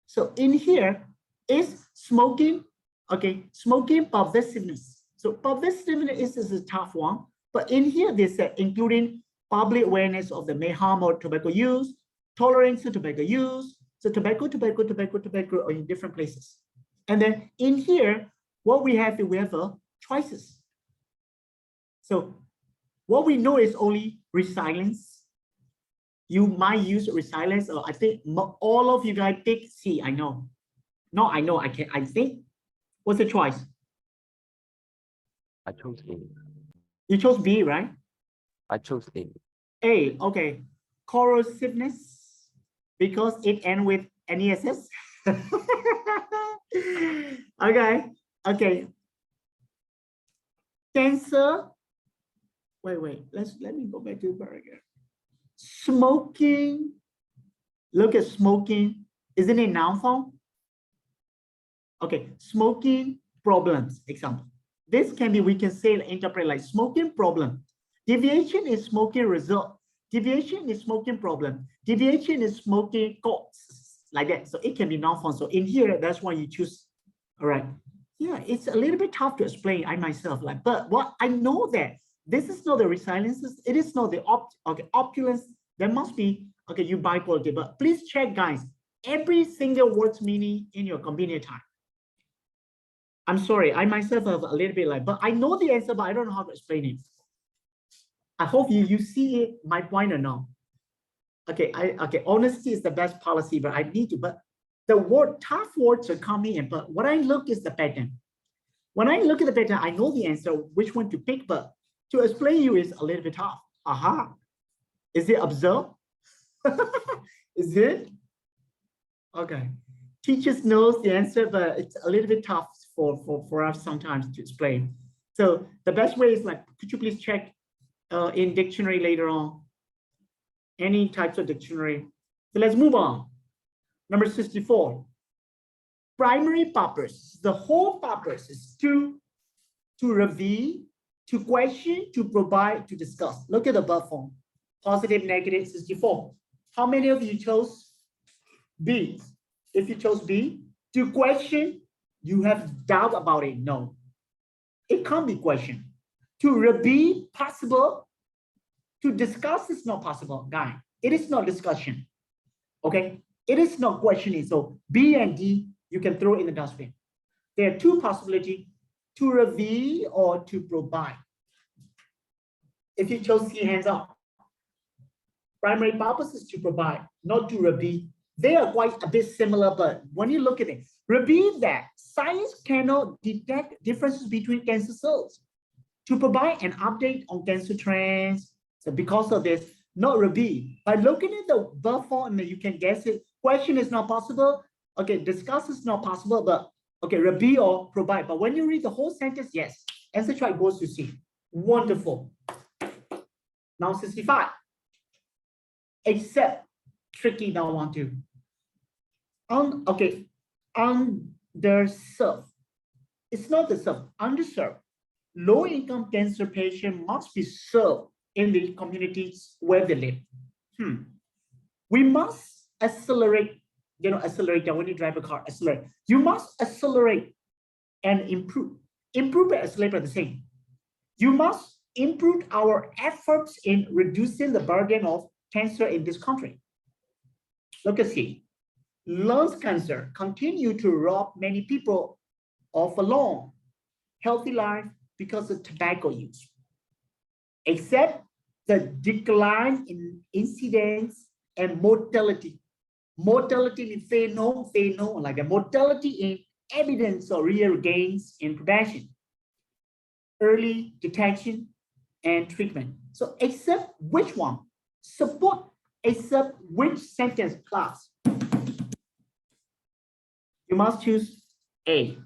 So in here is smoking, okay, smoking pervasiveness. So pervasiveness is a tough one, but in here they said including public awareness of the harm of tobacco use, tolerance to tobacco use. So tobacco are in different places. And then in here, what we have choices. So what we know is only resilience. You might use resilience, or I think all of you guys pick C, I know. No, I know, I think. What's the choice? I chose A. You chose B, right? I chose A. A, okay. Corrosiveness, because it ends with NESS. Okay. Cancer. Wait. Let me go back to the paragraph. Smoking. Look at smoking. Isn't it noun form? Okay, smoking problems. Example. This can be, we can say, interpret like smoking problem. Deviation is smoking result. Deviation is smoking problem. Deviation is smoking cause, like that. So it can be noun form. So in here, that's why you choose. All right. Yeah, it's a little bit tough to explain. I myself but what I know that this is not the resilience. It is not the opulence. There must be, okay, you buy quality, but please check, guys, every single word's meaning in your convenient time. I'm sorry, I myself have a little bit but I know the answer, but I don't know how to explain it. I hope you see it, my point or no. Okay, honesty is the best policy, but I need to, but the tough words are coming in, but what I look is the pattern. When I look at the pattern, I know the answer, which one to pick, but to explain you is a little bit tough. Aha. Is it observe? Is it? Okay. Teachers knows the answer, but it's a little bit tough for us sometimes to explain. So the best way is could you please check in dictionary later on, any types of dictionary. So let's move on. Number 64. Primary purpose. The whole purpose is to review, to question, to provide, to discuss. Look at the above form. Positive, negative, 64. How many of you chose B? If you chose B, to question, you have doubt about it. No, it can't be questioned. To review, possible. To discuss is not possible, guy. It is not discussion. Okay, it is not questioning. So B and D, you can throw in the dustbin. There are two possibilities: to reveal or to provide. If you chose C, hands up. Primary purpose is to provide, not to reveal. They are quite a bit similar, but when you look at it, reveal that science cannot detect differences between cancer cells. To provide an update on cancer trends, so because of this, not reveal. By looking at the verb form, you can guess it. Question is not possible. Okay, discuss is not possible, but okay, reveal or provide. But when you read the whole sentence, yes, answer choice goes to C. Wonderful. Now 65. Except tricky that one too. Okay, underserved. It's not the served, underserved. Low-income cancer patient must be served in the communities where they live. We must accelerate, accelerate when you drive a car, accelerate. You must accelerate and improve. Improve and accelerate are the same. You must improve our efforts in reducing the burden of cancer in this country. Look at C. Lung cancer continue to rob many people of a long, healthy life because of tobacco use. Except the decline in incidence and mortality. Mortality in pheno, like a mortality in evidence or real gains in prevention, early detection, and treatment. So except which one? Support except which sentence class? You must choose A.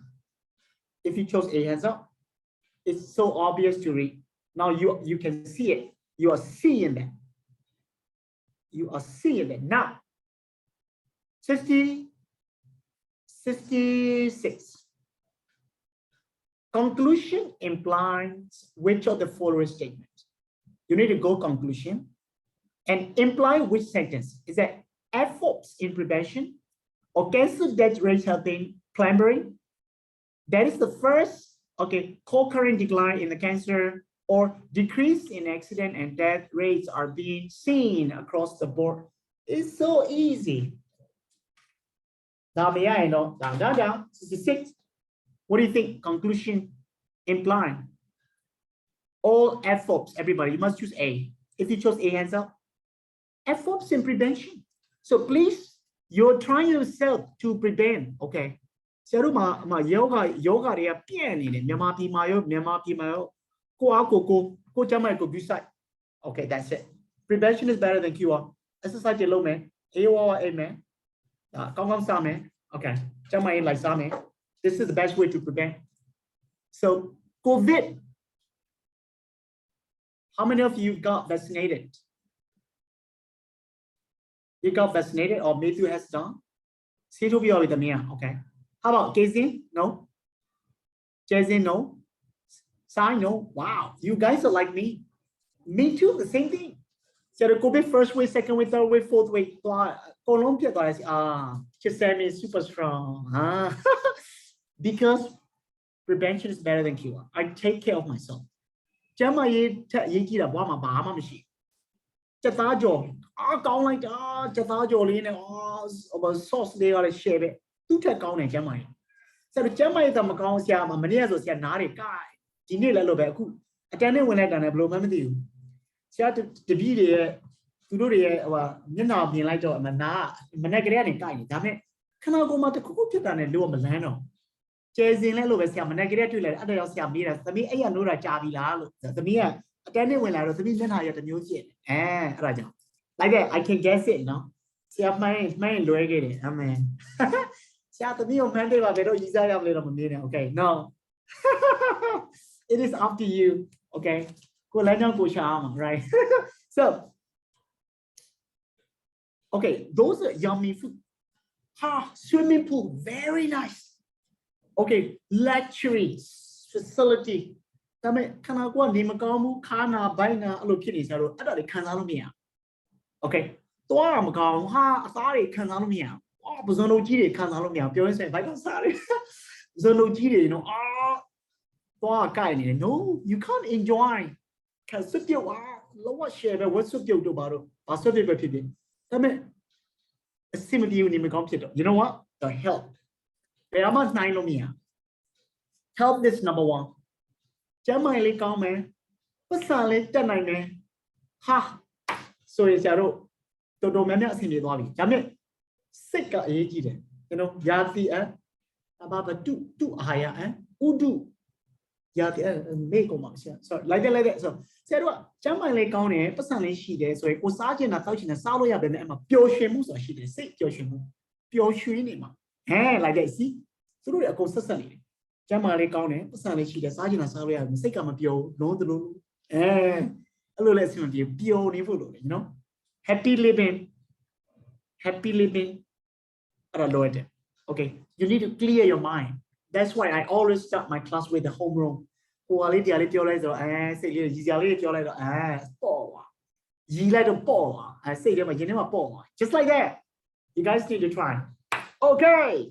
If you chose A, hands up. It's so obvious to read. Now you can see it. You are seeing that. You are seeing it. Now, 66. Conclusion implies which of the following statements? You need to go conclusion and imply which sentence? Is that efforts in prevention or cancer death rates have been climbing? That is the first, okay, concurrent decline in the cancer or decrease in accident and death rates are being seen across the board. It's so easy. Down, 66. What do you think? Conclusion implying. All efforts, everybody, you must choose A. If you chose A, hands up. Efforts in prevention. So please, you're trying yourself to prevent, okay? Yoga တွေကပြန့်နေတယ်မြန်မာပြည်မှာရောကိုအားကိုကျမ်းမာရေးကို Okay, that's it. Prevention is better than cure. Exercise တွေလုပ်မယ်အေးဝါးအိမ်မယ်ကောင်းကောင်းစားမယ် Okay, ကျမ်းမာရေးလိုက်စားမယ် This is the best way to prevent. So COVID, how many of you got vaccinated? You got vaccinated or Matthew has done? See to be with the Mia, okay. How about Gazin? No. Jazin, no. Sai, no. Wow, you guys are like me. Me too, the same thing. So the COVID first wave, second wave, third wave, fourth wave. Just say me super strong. Because prevention is better than cure. I take care of myself. Sauce they are share it. သူ့ထက်ကောင်းတယ်ကျမ်းမာရေးဆိုတော့ကျမ်းမာရေးတော့မကောင်းဆရာမနေ့ကဆိုဆရာနားတွေကဒီနေ့လည်းလို့ပဲအခုအတန်းနဲ့ဝင်လိုက်တာနဲ့ဘယ်လိုမှမသိဘူးဆရာတပည့်တွေရဲ့သူတို့တွေရဲ့ဟိုမျက်နှာပြင်လိုက်တော့မနာမနေ့ကလေးကနေကိုက်နေဒါပေမဲ့ခဏကိုမှတစ်ခုခုဖြစ်တာနဲ့လို့မလန်းတော့ကျဲစင်လဲလို့ပဲဆရာမနေ့ကလေးတွေ့လိုက်အဲ့ဒါရောက်ဆရာမေးတာသမီးအဲ့ရလို့တာကြာပြီလားလို့သမီးကအတန်းနဲ့ဝင်လာတော့သမီးမျက်နှာရတစ်မျိုးဖြစ်နေအဲ့ဒါကြောင့် like that I can guess it နော်ဆရာမှန်းလွဲခဲ့တယ်အမေဆရာသမီးကိုမှန်းတယ်ပါဘယ်တော့ရည်စားရမလဲတော့မမြင်နဲ့ okay no it is up to you okay ကိုလမ်းကြောင်းကိုရှာအောင် right so okay those are yummy food swimming pool very nice okay luxury facility ဒါပေမဲ့ခဏကနေမကောင်းဘူးခါနာဘိုင်းနာအဲ့လိုဖြစ်နေဆရာတို့အဲ့ဒါတွေခံစားလို့မရ okay သွားတာမကောင်းအသားတွေခံစားလို့မရပဇွန်လုံးကြီးတွေခံစားလို့မရပြောရင်းဆိုရင်ဘိုက်ကစားတယ်ပဇွန်လုံးကြီးတွေနော်သွားကြိုက်နေတယ် no you can't enjoy ခံစစ်ပြုတ် lower share what's so good about it I mean similar you computer you know what the help there are much 9 me help this number 1 Jamai come man what's solid 9 ha so is your to many thing you know Jamie sick age you know yati about two higher udu yati make so like that so said what Jamai count it personally she there so it was sergeant a thousand and salo ya been a pure shame so she did say pure shame like that see so a consistently Jamai count it personally she the sergeant and salo ya say come a pure no the no a little less pure you know happy living okay you need to clear your mind that's why I always start my class with the homeroom who are little say I say them just like that you guys need to try okay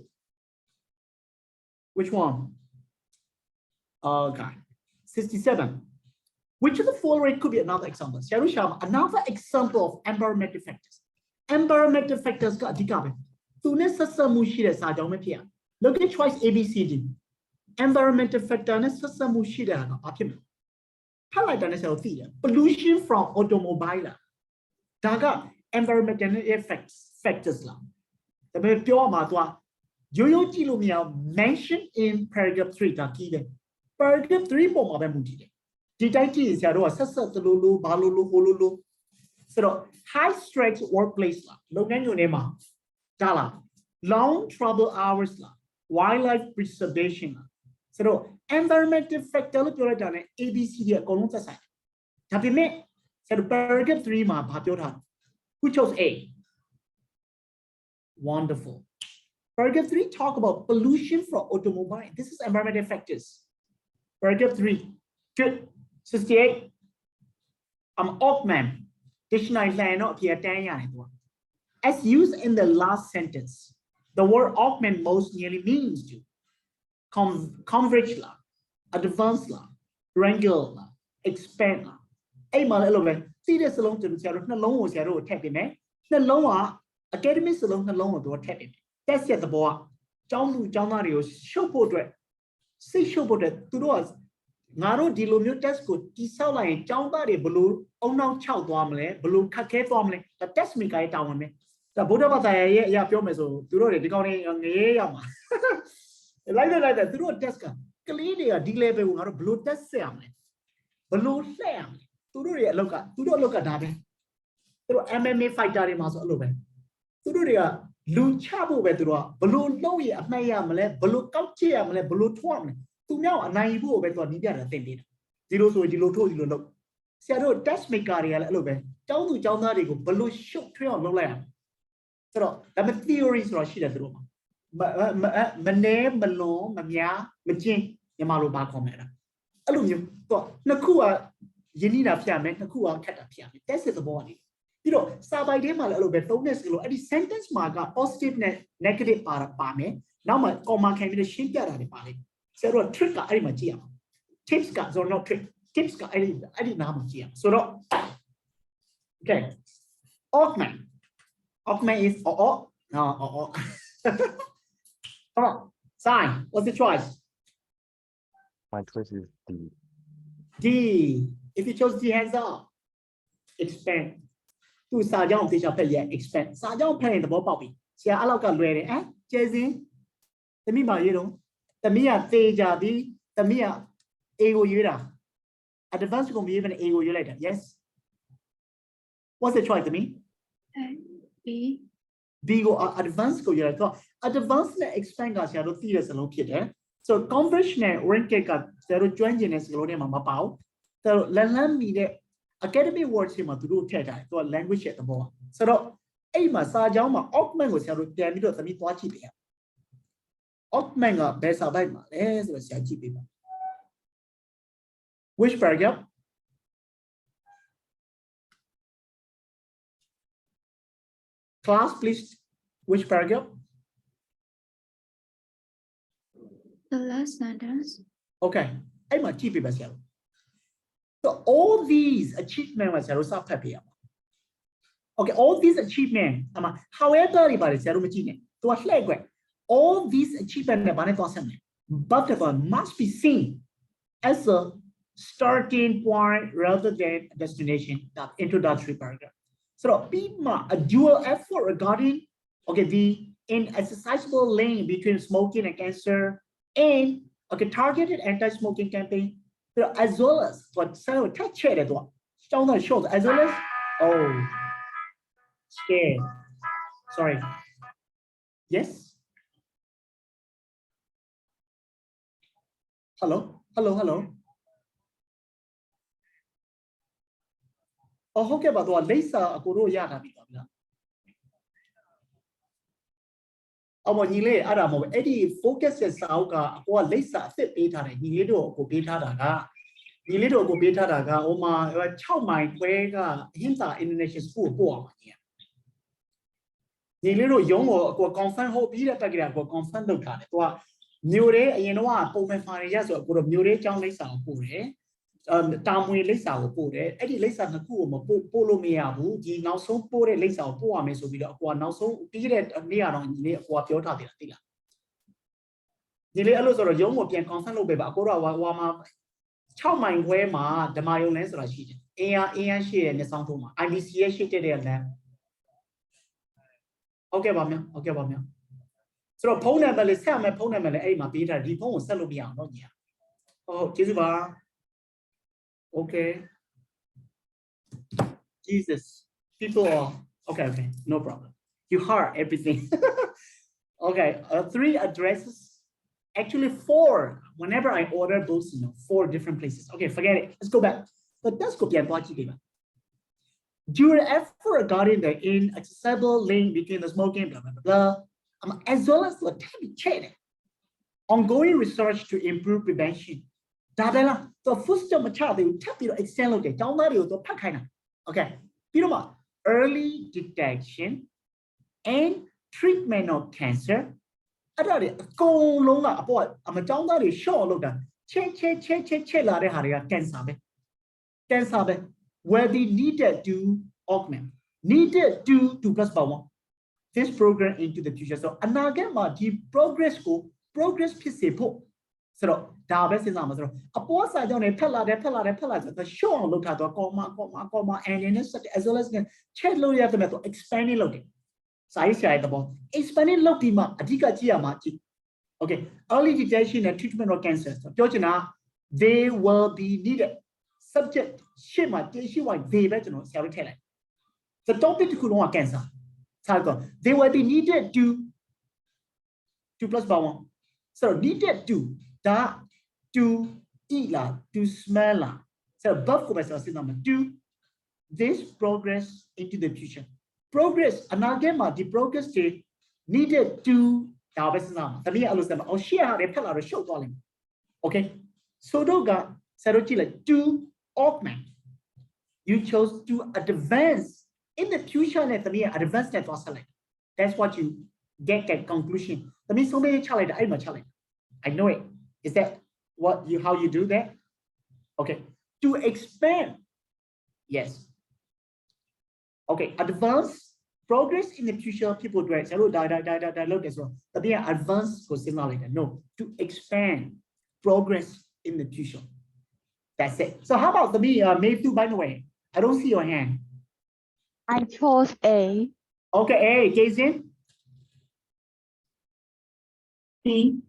which one okay 67 which of the following could be another example another example of environmental factors environmental factors got the look at choice A, B, C, D. Environmental factor pollution from automobile. Daga environmental factors. The pure matwa. Mentioned in paragraph 3. Paragraph 3 is so high stress workplace long travel hours wildlife preservation so environmental factor ABCD paragraph 3 who chose A wonderful paragraph 3 talk about pollution from automobile this is environmental factors paragraph 3 good 68 augment dictionary as used in the last sentence the word augment most nearly means to converge advance wrangle expand see this along to the long tap the lower academy salon the long tap that's the boy show portrait see show portrait to us Naro Dilumio Tesco, Tisala and Jamba Blue, oh now chow domle, blue cake family, the test me guy down me. The Buddha ya Piomeso, Duro de Goni on the Yama. Like that, through a Tesca, Calidia, delay on blue test family. Blue family. Tururia look at, to look at that. Through MMA fight Darimas all over. Tururia, blue chabu vedra, blue lowy at Mayamle, blue couchiamle, blue twarm. To now a naive over to Nidia attended. Zero to zero. Seattle test me career a little bit. Down to Jaunarigo, below shook trail no land. So that theories or shit at the room. Mane, Malo, Mamia, Majin, Yamalu Bacomera. Aluminium, Nakua, Yenina Piamet, Nakua Catapia. That's the body. You know, Sabai Dema a little bit, bonus, at the sentence mark positive, negative para pame. Now my comma came in a shink at the party. So trick I magia. Tips got or not trick. Tips got I didn't have magia. So no. Okay. Augment. Augment is no. Come on. Sign. What's the choice? My choice is D. D. If you chose D, hands up. Expand. To Sajong teacher pay expand. Sajong pay the bobby. See I look at ready. Jason. The me by you know. The Mia Teja the Mia Ego Yura. Advance going to be even Ego you later. Yes. What's the choice to me? B. B go advance go you thought advance expand got shadow theaters alone kid. So conversion rank got zero joinedness go name my bow. So let me the academy words him to do to a language at the ball. So a Sajama Ockman was shadow damn to me to watch it. Ockman best of which paragraph? Class, please. Which paragraph? The last sentence. Okay. I'm a GP. So all these achievements are also happy. Okay, all these achievements, however, all these achievements but must be seen as a starting point rather than destination, that introductory paragraph. So a dual effort regarding the inaccessible link between smoking and cancer and targeted anti-smoking campaign, as well as what so touch it as well as scared. Sorry. Yes. Hello. Oh, okay, but what Lisa Akuro Yaka. Our Nile Adamo Eddie focuses Sauka or Lisa fit beta, Nido go beta daga. Nido go beta daga, Oma, Chow Mine, Wega, Hinta Indonesian school, go here. Nido Young or confirm hope either Tagra go confirm the car. Mure, you know what, Pome Farias or go of Mure, John Lisa Pure. Tamwe Lisa or Pure, Eddie Lisa Naku, Polo Miabu, the now so poor Lisa or Poa Meso with a now so period near on what your Tadia. The Leos or a young or can confirm Lobeba, Gora Wama, Chow Mine where ma, the Mayonnaise Rashid, Ea she and the Santoma. I miss ye she did there. Okay, Bamia. So Pona is Sam and Pona Mele Ema Peter, the phone Salubia, not yet. Oh, Tizuba. Okay. Jesus. People are okay, no problem. You heard everything. Okay, 3 addresses. Actually 4. Whenever I order books, 4 different places. Okay, forget it. Let's go back. But let's go back. During effort regarding the inaccessible link between the smoking, blah, blah, blah, blah, as well as the check. Ongoing research to improve prevention. The first child they will tap you extend okay. Early detection and treatment of cancer. Go long about I'm a down that is sure look at cancer where they needed to augment, needed to 2 plus power this program into the future. So anagama the progress peaceful. So Dabes is Amazon. A poor side on a pillar, the show look at the comma, and in as well as chat low at the method, expanding looking. Size the ball, expanding Lokima, Adika Giamati. Okay, early detection and treatment of cancer. So, Georgina, they will be needed. Subject, Shima, they better know, shall we tell it? The topic could want cancer. They will be needed to 2 plus power. So, needed to eat to smell so above number 2 this progress into the future progress anagama the progress state needed to okay so to augment you chose to advance in the future advance that was select that's what you get that conclusion that means so many challenge I know it. Is that how you do that? Okay. To expand. Yes. Okay. Advance progress in the future. People do it. Dialogue as well. But they are advanced personality. No. To expand progress in the future. That's it. So how about me, Matthew, by the way? I don't see your hand. I chose A. Okay, A. Jason? B.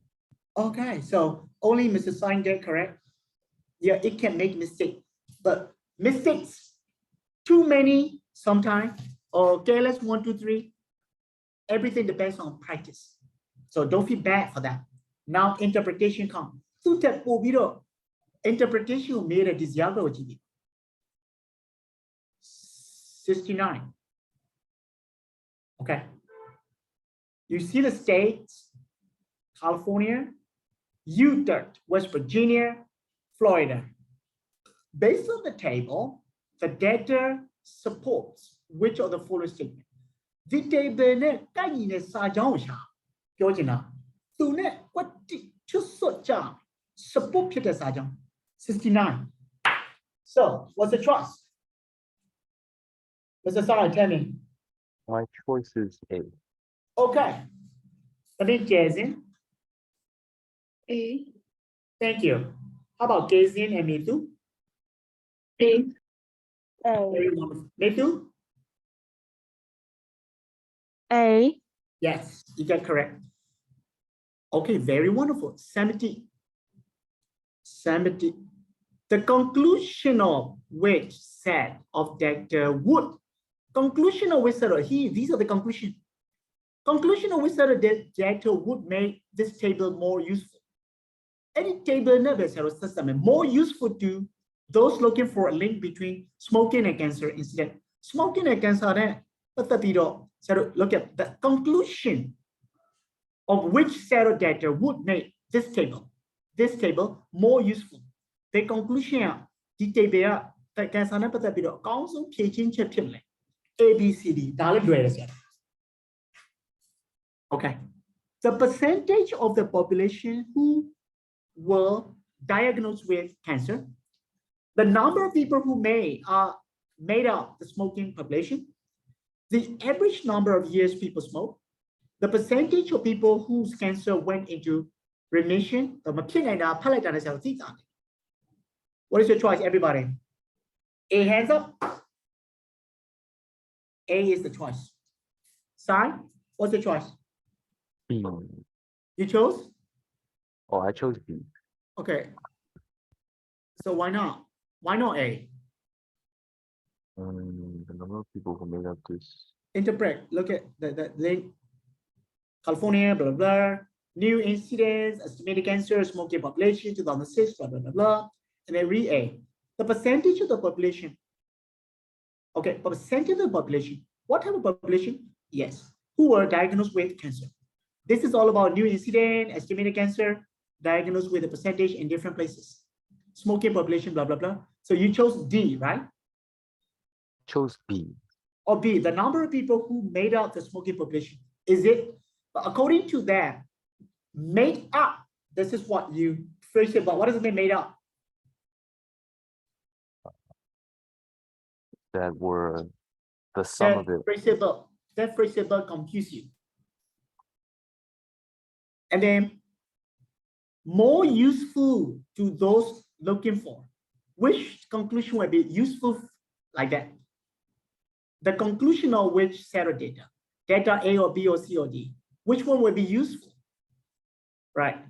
Okay, so only Mr. Sign get correct. Yeah, it can make mistakes, but mistakes too many sometimes, or careless 1, 2, 3. Everything depends on practice. So don't feel bad for that. Now interpretation comes. Interpretation made a dialogue. 69. Okay. You see the states, California, Utah, West Virginia, Florida. Based on the table, the data supports which of the following statement. The table ne kai ne sa jaung sha pyo chin da tu ne kwat ti chut sot cha support phit de sa jaung 69 So what's the choice? Mr. Sarah, tell me. My choice is A. Okay. But then Jason, A. thank you. How about Jason and Mitu? A. A. Very wonderful. Mitu? A. Yes, you get correct. Okay, very wonderful. 70. The conclusion of which set of Dr. Wood. Conclusion of which set of these are the conclusion. Conclusion of which set of Dr. Wood make this table more useful. Any table number system more useful to those looking for a link between smoking and cancer incident. Smoking and cancer, so look at the conclusion of which set of data would make this table more useful. The conclusion, this table, the cancer A, B, C, D. Okay. The percentage of the population who were diagnosed with cancer, the number of people who made up the smoking population, the average number of years people smoke, the percentage of people whose cancer went into remission. What is your choice, everybody? A, hands up. A is the choice. Sai, what's the choice? B. You chose? Oh, I chose B. Okay. So why not? Why not A? The number of people who made up this. Interpret. Look at the link. California, blah, blah, blah. New incidents, estimated cancer, smoking population, 2006, blah, blah, blah, blah. And then read A. The percentage of the population. Okay, percentage of the population. What type of population? Yes. Who were diagnosed with cancer. This is all about new incident, estimated cancer, diagnosed with a percentage in different places. Smoking population, blah, blah, blah. So you chose D, right? Chose B. Or B, the number of people who made up the smoking population. Is it, according to that, made up, this is what you phrase it about. What does it mean made up? That were the sum of it. That phraseable confuse you. And then more useful to those looking for. Which conclusion will be useful like that? The conclusion of which set of data? Data A or B or C or D? Which one will be useful? Right.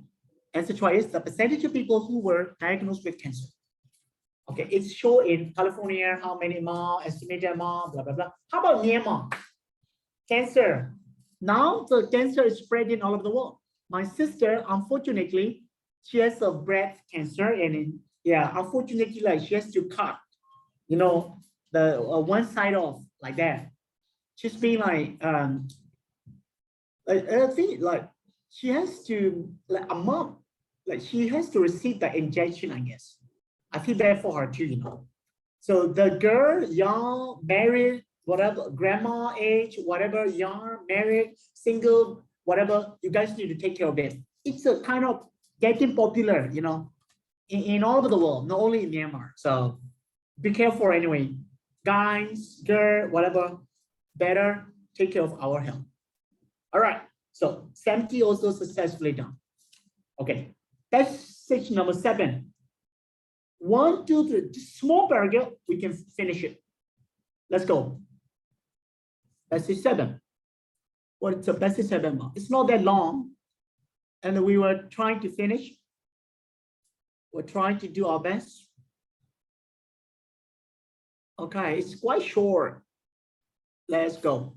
Answer choice is the percentage of people who were diagnosed with cancer. Okay, it's shown in California, how many more, estimated amount, blah, blah, blah. How about Myanmar? Cancer. Now the cancer is spreading all over the world. My sister, unfortunately, she has a breast cancer, and unfortunately, like she has to cut, the one side off like that. She's been like, I think like she has to like a month, like she has to receive the injection, I guess. I feel bad for her too, So the girl, young, married, whatever, grandma age, whatever, young, married, single, whatever, you guys need to take care of it. It's a kind of getting popular, in all over the world, not only in Myanmar. So be careful anyway. Guys, girl, whatever, better take care of our health. All right. So 70 also successfully done. Okay. That's section number 7. 1, 2, 3. Just small paragraph, we can finish it. Let's go. Passage 7. What's a passage 7? It's not that long. And we were trying to finish. We're trying to do our best. Okay, it's quite short. Let's go.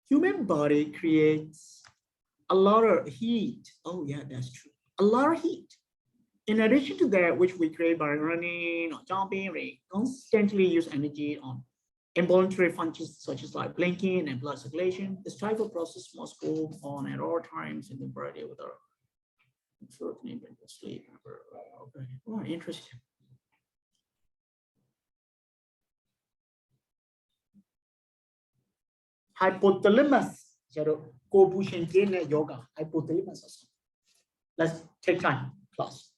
Human body creates a lot of heat. Oh yeah, that's true. A lot of heat. In addition to that, which we create by running or jumping, we constantly use energy on involuntary functions such as like blinking and blood circulation. This type of process must go on at all times in the body with our sleep. Okay, oh, interesting. Hypothalamus, yoga, hypothalamus. Let's take time, class.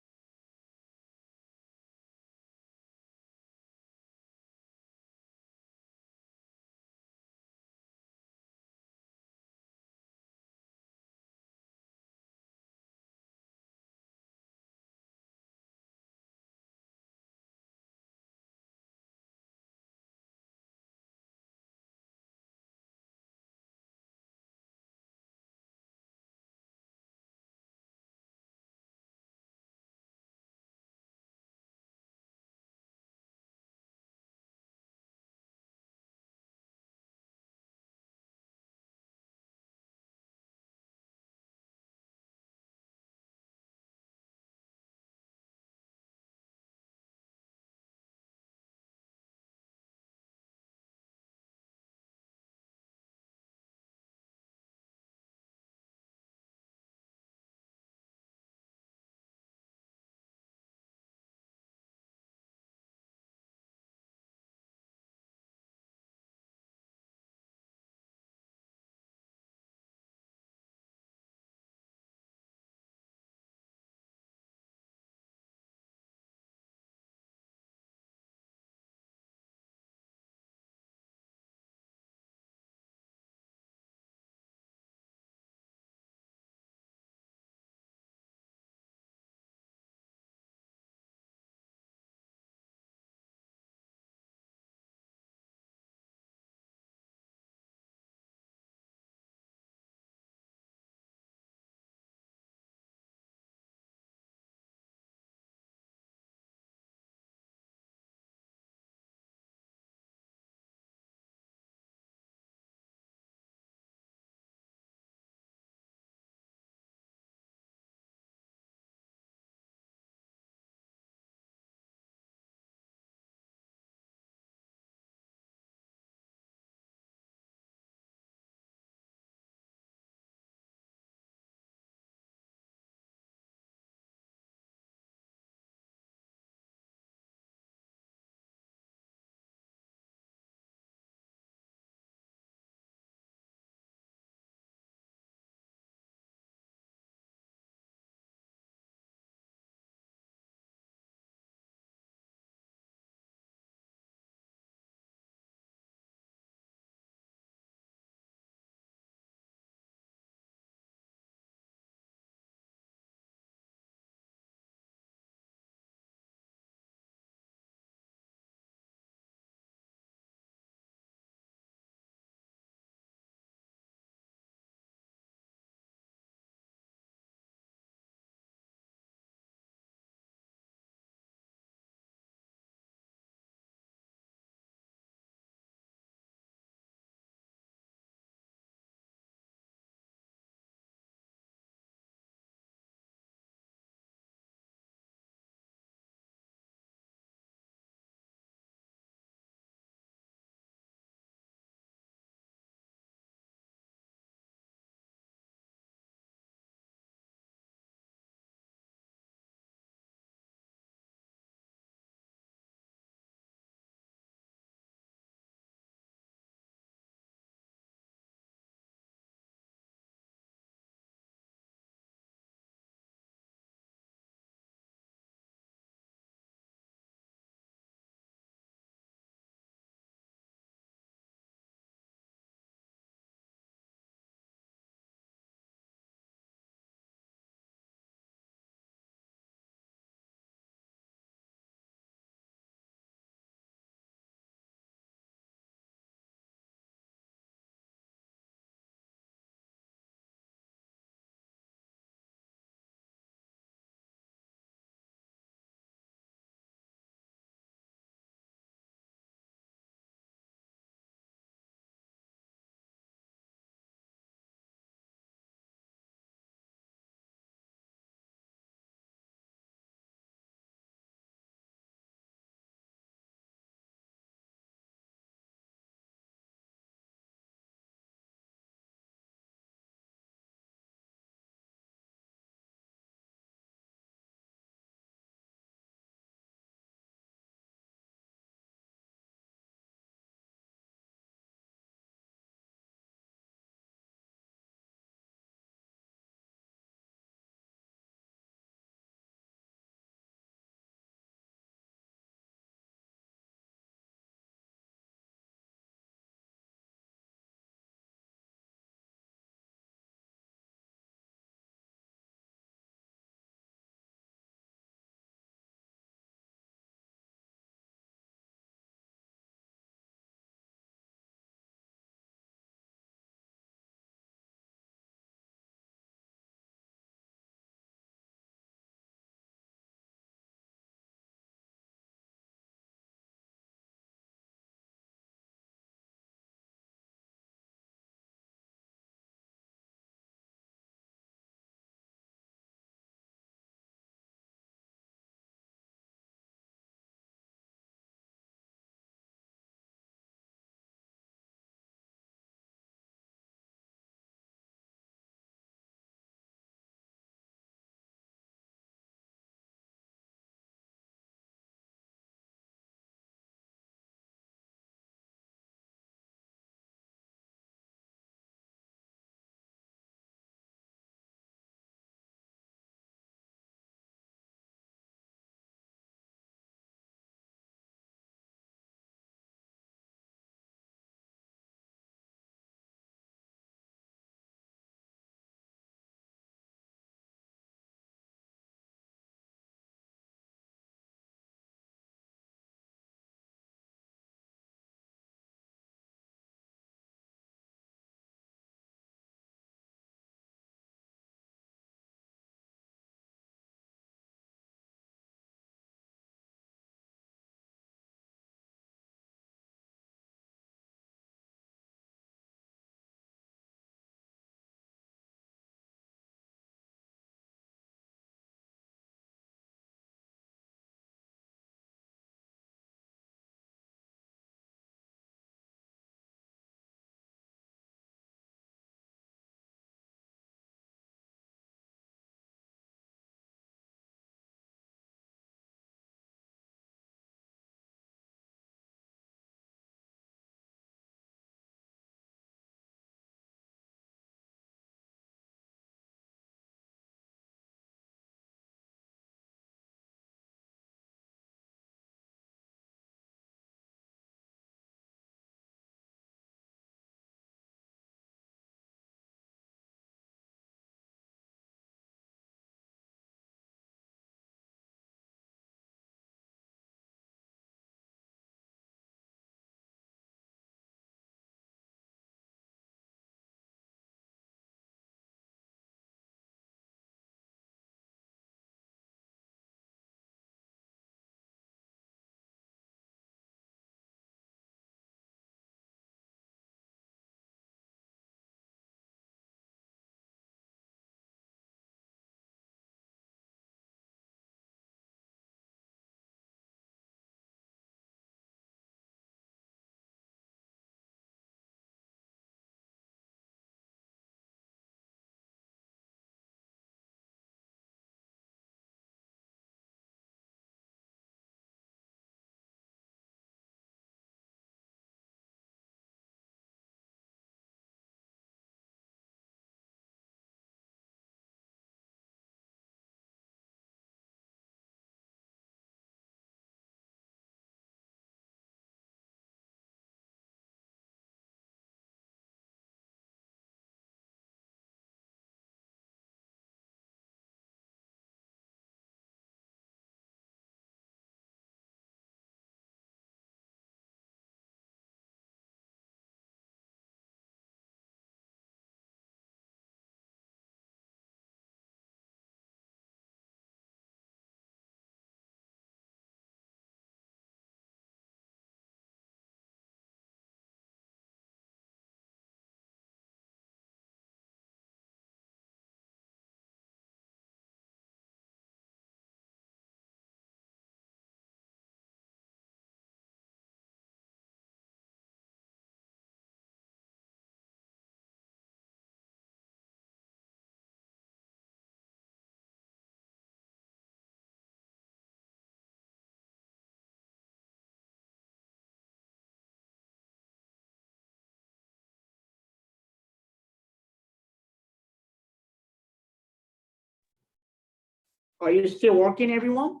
Are you still working, everyone?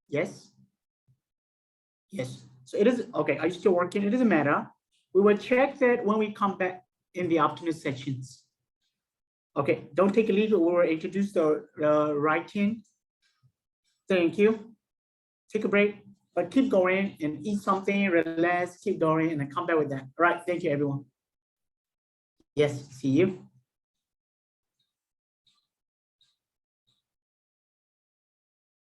Yes. Yes. So it is okay. Are you still working? It doesn't matter. We will check that when we come back in the afternoon sessions. Okay, don't take a leave. We will introduce the writing. Thank you. Take a break, but keep going and eat something, relax, keep going, and then come back with that. All right, thank you, everyone. Yes, see you.